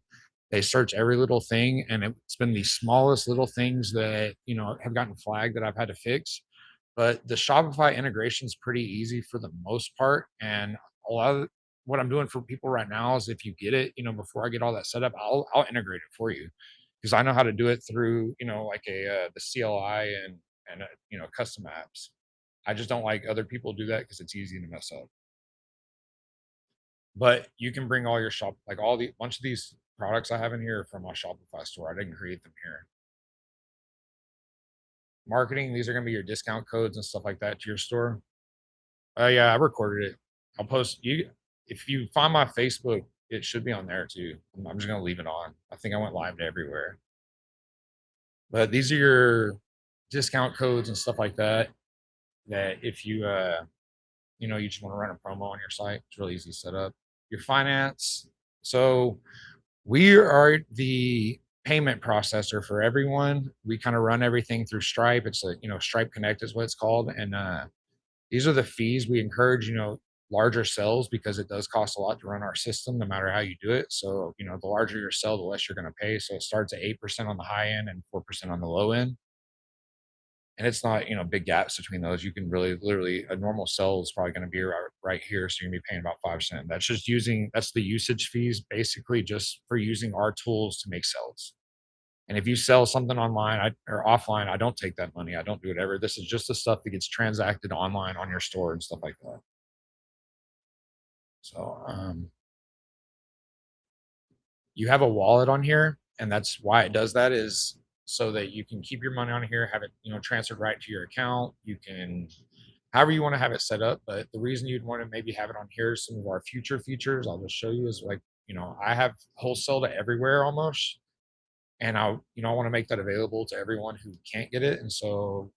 they search every little thing, and it's been the smallest little things that have gotten flagged that I've had to fix. But the Shopify integration is pretty easy for the most part, and a lot of what I'm doing for people right now is if you get it, before I get all that set up, I'll integrate it for you because I know how to do it through like the CLI and custom apps. I just don't like other people do that because it's easy to mess up. But you can bring all your shop like all the bunch of these products I have in here are from my Shopify store. I didn't create them here. Marketing, these are gonna be your discount codes and stuff like that to your store. Yeah, I recorded it. I'll post you if you find my Facebook, it should be on there too. I'm just gonna leave it on. I think I went live to everywhere. But these are your discount codes and stuff like that. That if you you just want to run a promo on your site, it's really easy to set up. Your finance. So we are the payment processor for everyone. We kind of run everything through Stripe. It's a Stripe Connect is what it's called, and these are the fees. We encourage larger sales because it does cost a lot to run our system, no matter how you do it. So the larger your sell, the less you're going to pay. So it starts at 8% on the high end and 4% on the low end. And it's not big gaps between those. You can really literally a normal sell is probably going to be right here, so you're going to be paying about 5 cents. That's the usage fees basically just for using our tools to make sales. And if you sell something online or offline, I don't take that money. I don't do it ever. This is just the stuff that gets transacted online on your store and stuff like that. So you have a wallet on here, and that's why it does that is so that you can keep your money on here, have it transferred right to your account. You can however you want to have it set up. But the reason you'd want to maybe have it on here is some of our future features. I'll just show you is like I have wholesale to everywhere almost, and I want to make that available to everyone who can't get it. And so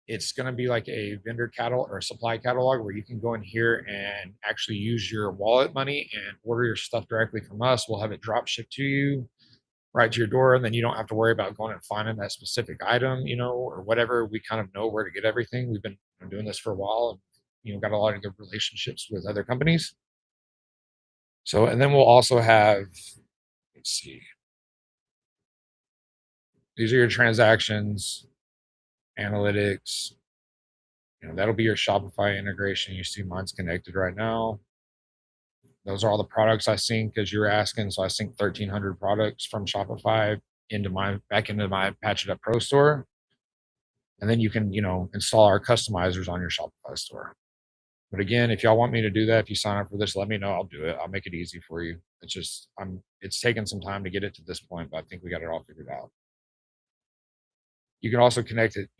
it's going to be like a vendor catalog or a supply catalog where you can go in here and actually use your wallet money and order your stuff directly from us. We'll have it drop shipped to you right to your door, and then you don't have to worry about going and finding that specific item, or whatever. We kind of know where to get everything. We've been doing this for a while, and got a lot of good relationships with other companies. So, and then we'll also have, let's see, these are your transactions, analytics. That'll be your Shopify integration. You see mine's connected right now. Those are all the products I sync because you were asking. So I sync 1,300 products from Shopify back into my Patch It Up Pro store. And then you can, install our customizers on your Shopify store. But again, if y'all want me to do that, if you sign up for this, let me know. I'll do it. I'll make it easy for you. It's taken some time to get it to this point, but I think we got it all figured out. You can also connect it,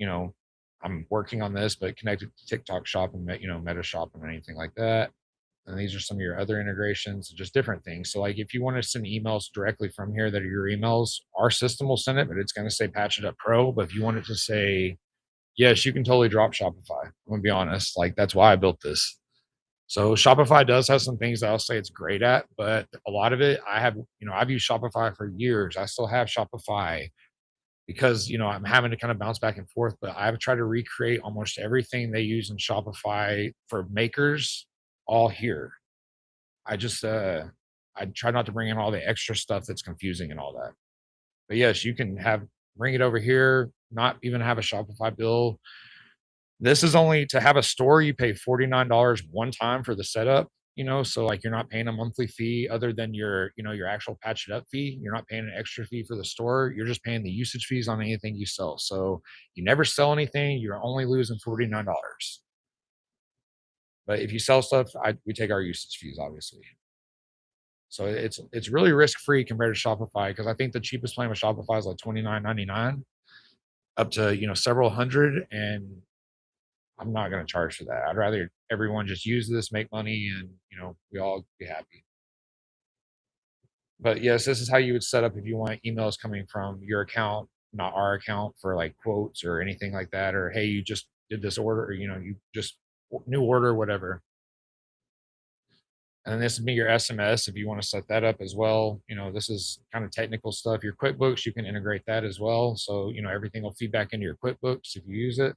I'm working on this, but connect it to TikTok Shop and Meta Shop and anything like that. And these are some of your other integrations, just different things. So like if you want to send emails directly from here that are your emails, our system will send it, but it's going to say Patch It Up Pro. But if you want it to say, yes, you can totally drop Shopify. I'm going to be honest. Like that's why I built this. So Shopify does have some things that I'll say it's great at, but a lot of it I've used Shopify for years. I still have Shopify because I'm having to kind of bounce back and forth, but I've tried to recreate almost everything they use in Shopify for makers all here. I just I try not to bring in all the extra stuff that's confusing and all that. But yes, you can bring it over here, not even have a Shopify bill. This is only to have a store, you pay $49 one time for the setup, so like you're not paying a monthly fee other than your actual Patch It Up fee. You're not paying an extra fee for the store. You're just paying the usage fees on anything you sell. So you never sell anything, you're only losing $49. But if you sell stuff, we take our usage fees, obviously. So it's really risk free compared to Shopify because I think the cheapest plan with Shopify is like 29.99 up to several hundred, and I'm not going to charge for that. I'd rather everyone just use this, make money, and we all be happy. But yes, this is how you would set up if you want emails coming from your account, not our account, for like quotes or anything like that, or hey, you just did this order, or you just new order, whatever. And then this would be your SMS if you want to set that up as well. This is kind of technical stuff. Your QuickBooks, you can integrate that as well. So, everything will feed back into your QuickBooks if you use it.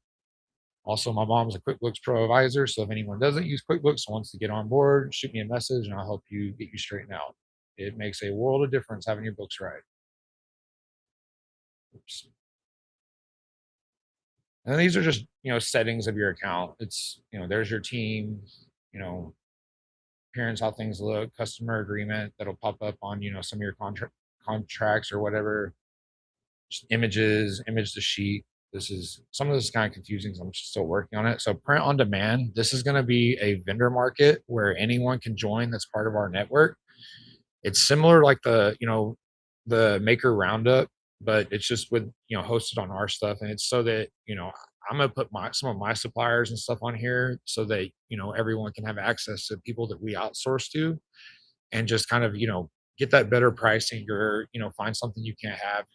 Also, my mom's a QuickBooks Pro advisor. So if anyone doesn't use QuickBooks and wants to get on board, shoot me a message and I'll help you get you straightened out. It makes a world of difference having your books right. Oops. And these are just, settings of your account. It's, there's your team, you know, appearance, how things look, customer agreement that'll pop up on, some of your contracts or whatever, just images, image the sheet. Some of this is kind of confusing. So I'm still working on it. So print on demand, this is going to be a vendor market where anyone can join that's part of our network. It's similar like the maker roundup, but it's just with hosted on our stuff. And it's so that I'm gonna put some of my suppliers and stuff on here so that everyone can have access to people that we outsource to, and just kind of get that better pricing, or find something you can't have.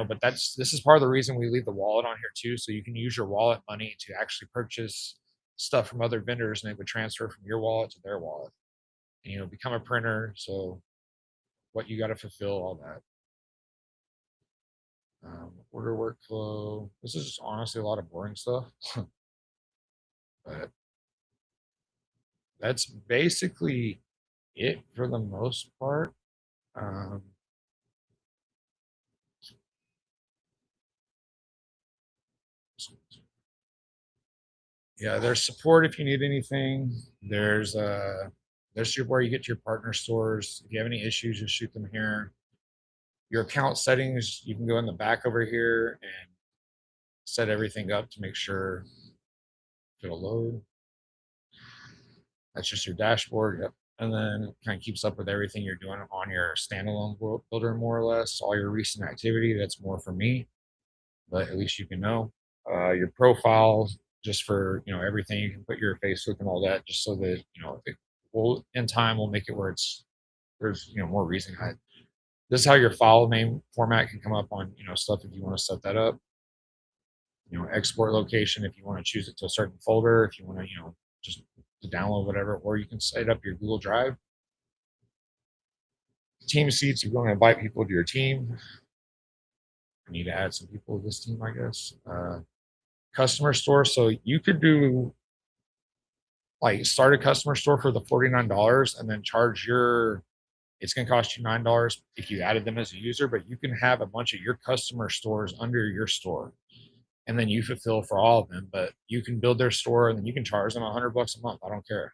But this is part of the reason we leave the wallet on here too, so you can use your wallet money to actually purchase stuff from other vendors, and it would transfer from your wallet to their wallet, and become a printer. So what you got to fulfill, all that. Order workflow. This is just honestly a lot of boring stuff, but that's basically it for the most part. Um, yeah, there's support if you need anything. There's where you get to your partner stores. If you have any issues, just shoot them here. Your account settings, you can go in the back over here and set everything up to make sure it'll load. That's just your dashboard. Yep. And then it kind of keeps up with everything you're doing on your standalone builder, more or less. All your recent activity. That's more for me, but at least you can know. Your profile, just for everything. You can put your Facebook and all that, just so that it will in time will make it where there's more reason. This is how your file name format can come up on stuff if you want to set that up. Export location if you want to choose it to a certain folder. If you want to just to download whatever, or you can set up your Google Drive. Team seats, you're going to invite people to your team. I need to add some people to this team, I guess. Customer store, so you could do like start a customer store for the $49 and then charge it's going to cost you $9 if you added them as a user, but you can have a bunch of your customer stores under your store, and then you fulfill for all of them. But you can build their store and then you can charge them $100 a month. I don't care,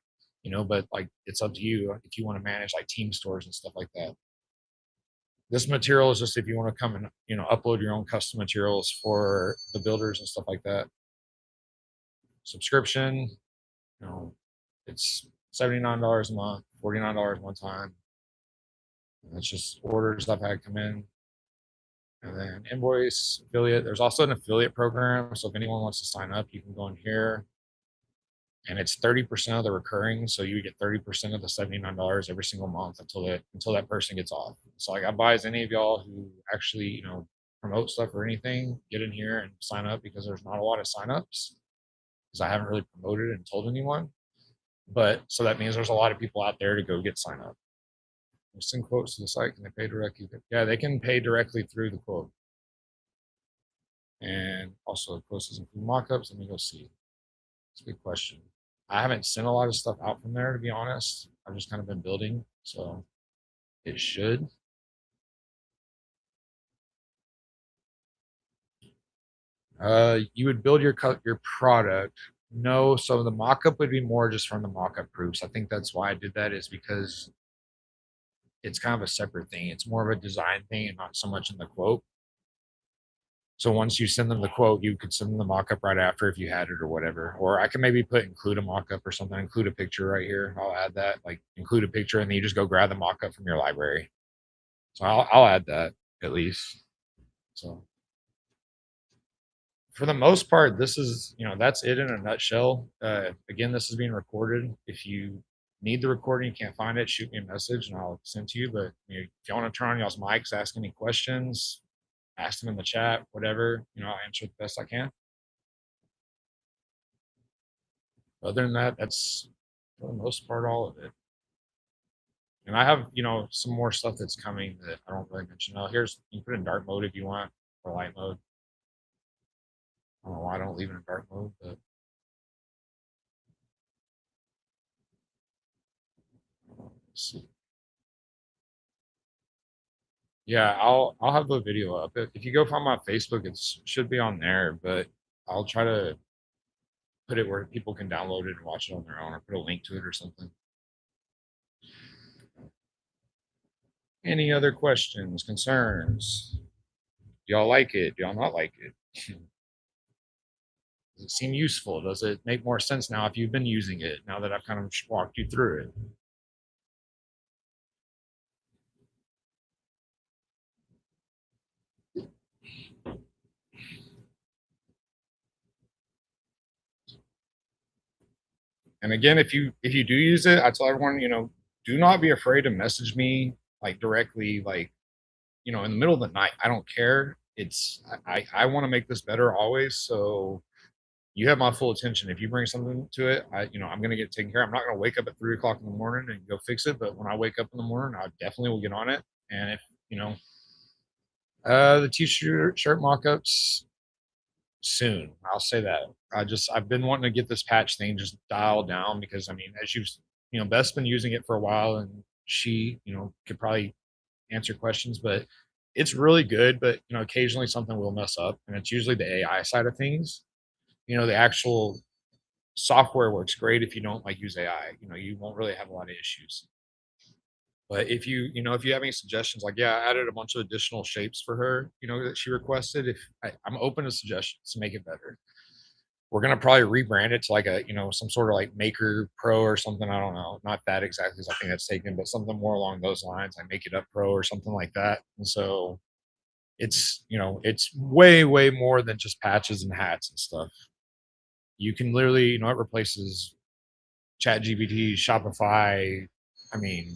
but like it's up to you if you want to manage like team stores and stuff like that. This material is just if you want to come and upload your own custom materials for the builders and stuff like that. Subscription, it's $79 a month, $49 one time. And that's just orders I've had come in. And then invoice, affiliate. There's also an affiliate program. So if anyone wants to sign up, you can go in here. And it's 30% of the recurring. So you get 30% of the $79 every single month until that person gets off. So like I advise any of y'all who actually, promote stuff or anything, get in here and sign up, because there's not a lot of signups, because I haven't really promoted and told anyone. But so that means there's a lot of people out there to go get sign up. Send quotes to the site. Can they pay directly? Yeah, they can pay directly through the quote. And also, quotes doesn't include mockups. Let me go see. It's a good question. I haven't sent a lot of stuff out from there, to be honest. I've just kind of been building, so it should. You would build your product. No, so the mockup would be more just from the mockup proofs. I think that's why I did that, is because it's kind of a separate thing. It's more of a design thing and not so much in the quote. So once you send them the quote, you could send them the mock-up right after if you had it or whatever. Or I can maybe put include a mock-up or something, include a picture right here. I'll add that, like include a picture, and then you just go grab the mock-up from your library. So I'll add that at least. So for the most part, this is, that's it in a nutshell. Again, this is being recorded. If you need the recording, you can't find it, shoot me a message and I'll send to you. But if you want to turn on y'all's mics, ask any questions, ask them in the chat, whatever, I'll answer the best I can. Other than that, that's for the most part all of it. And I have, some more stuff that's coming that I don't really mention. Now, you can put it in dark mode if you want, or light mode. I don't know why I don't leave it in dark mode, but let's see. Yeah, I'll have the video up. If you go find my Facebook, it should be on there, but I'll try to put it where people can download it and watch it on their own, or put a link to it or something. Any other questions, concerns? Do y'all like it? Do y'all not like it? Does it seem useful? Does it make more sense now if you've been using it, now that I've kind of walked you through it? And again, if you do use it, I tell everyone, do not be afraid to message me like directly, like, in the middle of the night. I don't care. I want to make this better always. So you have my full attention. If you bring something to it, I'm gonna get taken care of. I'm not gonna wake up at 3 o'clock in the morning and go fix it, but when I wake up in the morning, I definitely will get on it. And if the t-shirt mock-ups soon. I'll say that. I've been wanting to get this patch thing just dialed down because I mean, as Beth's been using it for a while and she, could probably answer questions, but it's really good. But occasionally something will mess up, and it's usually the AI side of things. The actual software works great if you don't like use AI. You won't really have a lot of issues. But if you have any suggestions, like yeah, I added a bunch of additional shapes for her, that she requested. If I'm open to suggestions to make it better. We're gonna probably rebrand it to like a, some sort of like Maker Pro or something. I don't know, not that exactly. I think that's taken, but something more along those lines. Like Make It Up Pro or something like that. And so it's way, way more than just patches and hats and stuff. You can literally, it replaces Chat GPT, Shopify. I mean,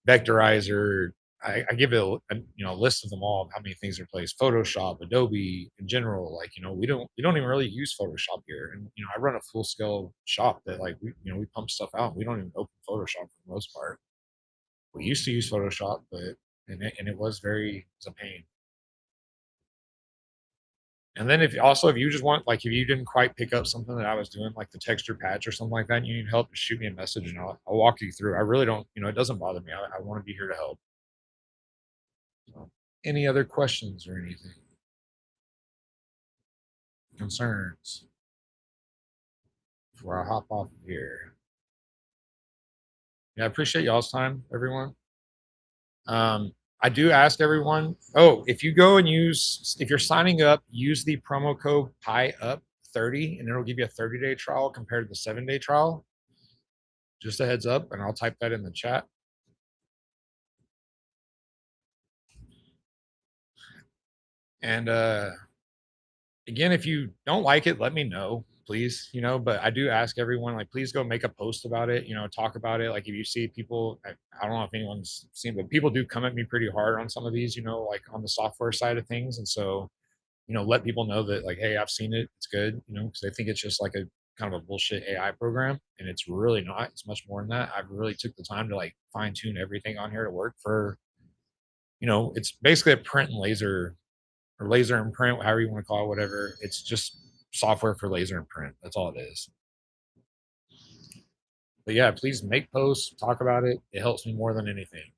Vectorizer. I give it a list of them all of how many things are placed. Photoshop, Adobe in general. Like we don't even really use Photoshop here, and I run a full scale shop that like we pump stuff out. We don't even open Photoshop for the most part. We used to use Photoshop, but it was a pain. And then if you just want, like, if you didn't quite pick up something that I was doing, like the texture patch or something like that, and you need help, just shoot me a message and I'll walk you through. I really don't, it doesn't bother me. I want to be here to help. So, any other questions or anything? Concerns before I hop off of here? Yeah, I appreciate y'all's time, everyone. I do ask everyone. Oh, if you're signing up, use the promo code PIUP30, and it'll give you a 30-day trial compared to the 7-day trial. Just a heads up, and I'll type that in the chat. And again, if you don't like it, let me know, please. But I do ask everyone, like, please go make a post about it. Talk about it. Like, if you see people, I don't know if anyone's seen, but people do come at me pretty hard on some of these. Like on the software side of things, and so let people know that, like, hey, I've seen it. It's good. Because they think it's just like a kind of a bullshit AI program, and it's really not. It's much more than that. I really took the time to like fine tune everything on here to work for. It's basically a print and laser or laser and print, however you want to call it, whatever. It's just software for laser and print. That's all it is. But yeah, please make posts, talk about it. It helps me more than anything.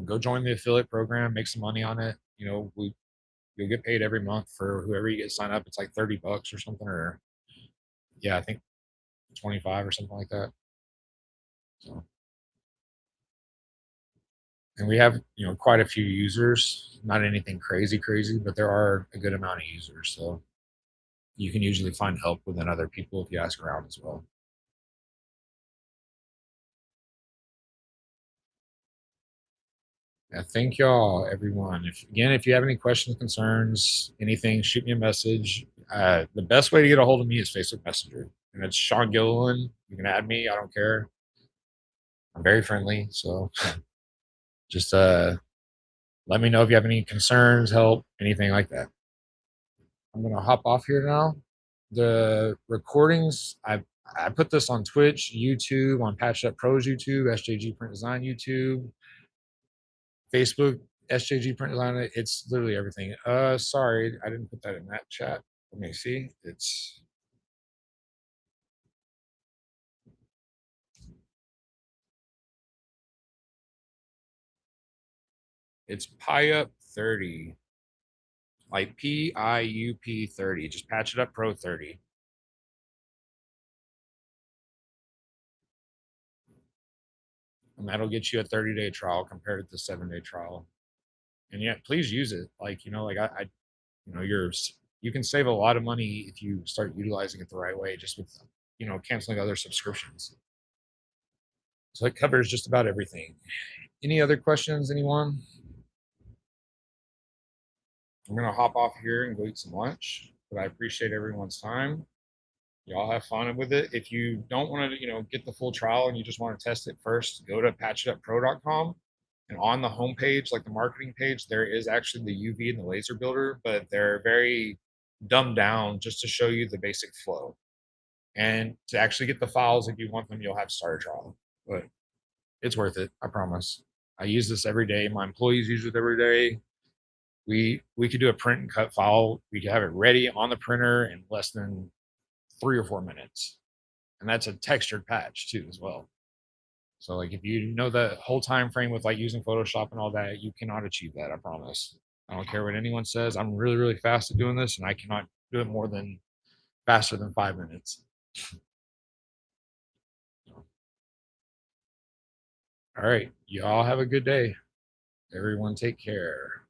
Go join the affiliate program, make some money on it. You'll get paid every month for whoever you get signed up. It's like $30 or something, or yeah, I think 25 or something like that. So And we have, quite a few users, not anything crazy, crazy, but there are a good amount of users. So you can usually find help within other people if you ask around as well. Yeah, thank y'all, everyone. If you have any questions, concerns, anything, shoot me a message. The best way to get a hold of me is Facebook Messenger, and it's Sean Gilliland. You can add me. I don't care. I'm very friendly, so just let me know if you have any concerns, help, anything like that. I'm gonna hop off here now. The recordings, I put this on Twitch, YouTube, on Patched Up Pros YouTube, SJG Print Design YouTube, Facebook, SJG Print Design. It's literally everything. Sorry, I didn't put that in that chat. Let me see. It's Piup 30, like PIUP 30. Just Patch It Up Pro 30. And that'll get you a 30-day trial compared to the 7-day trial. And yet, please use it. You can save a lot of money if you start utilizing it the right way, just with, canceling other subscriptions. So it covers just about everything. Any other questions, anyone? I'm gonna hop off here and go eat some lunch, but I appreciate everyone's time. Y'all have fun with it. If you don't want to, get the full trial and you just want to test it first, go to patcheduppro.com. And on the homepage, like the marketing page, there is actually the UV and the laser builder, but they're very dumbed down just to show you the basic flow. And to actually get the files, if you want them, you'll have to start a trial. But it's worth it, I promise. I use this every day. My employees use it every day. We could do a print and cut file. We could have it ready on the printer in less than 3 or 4 minutes. And that's a textured patch too, as well. So like if you know the whole time frame with like using Photoshop and all that, you cannot achieve that, I promise. I don't care what anyone says. I'm really, really fast at doing this, and I cannot do it more than faster than 5 minutes. All right. Y'all have a good day. Everyone take care.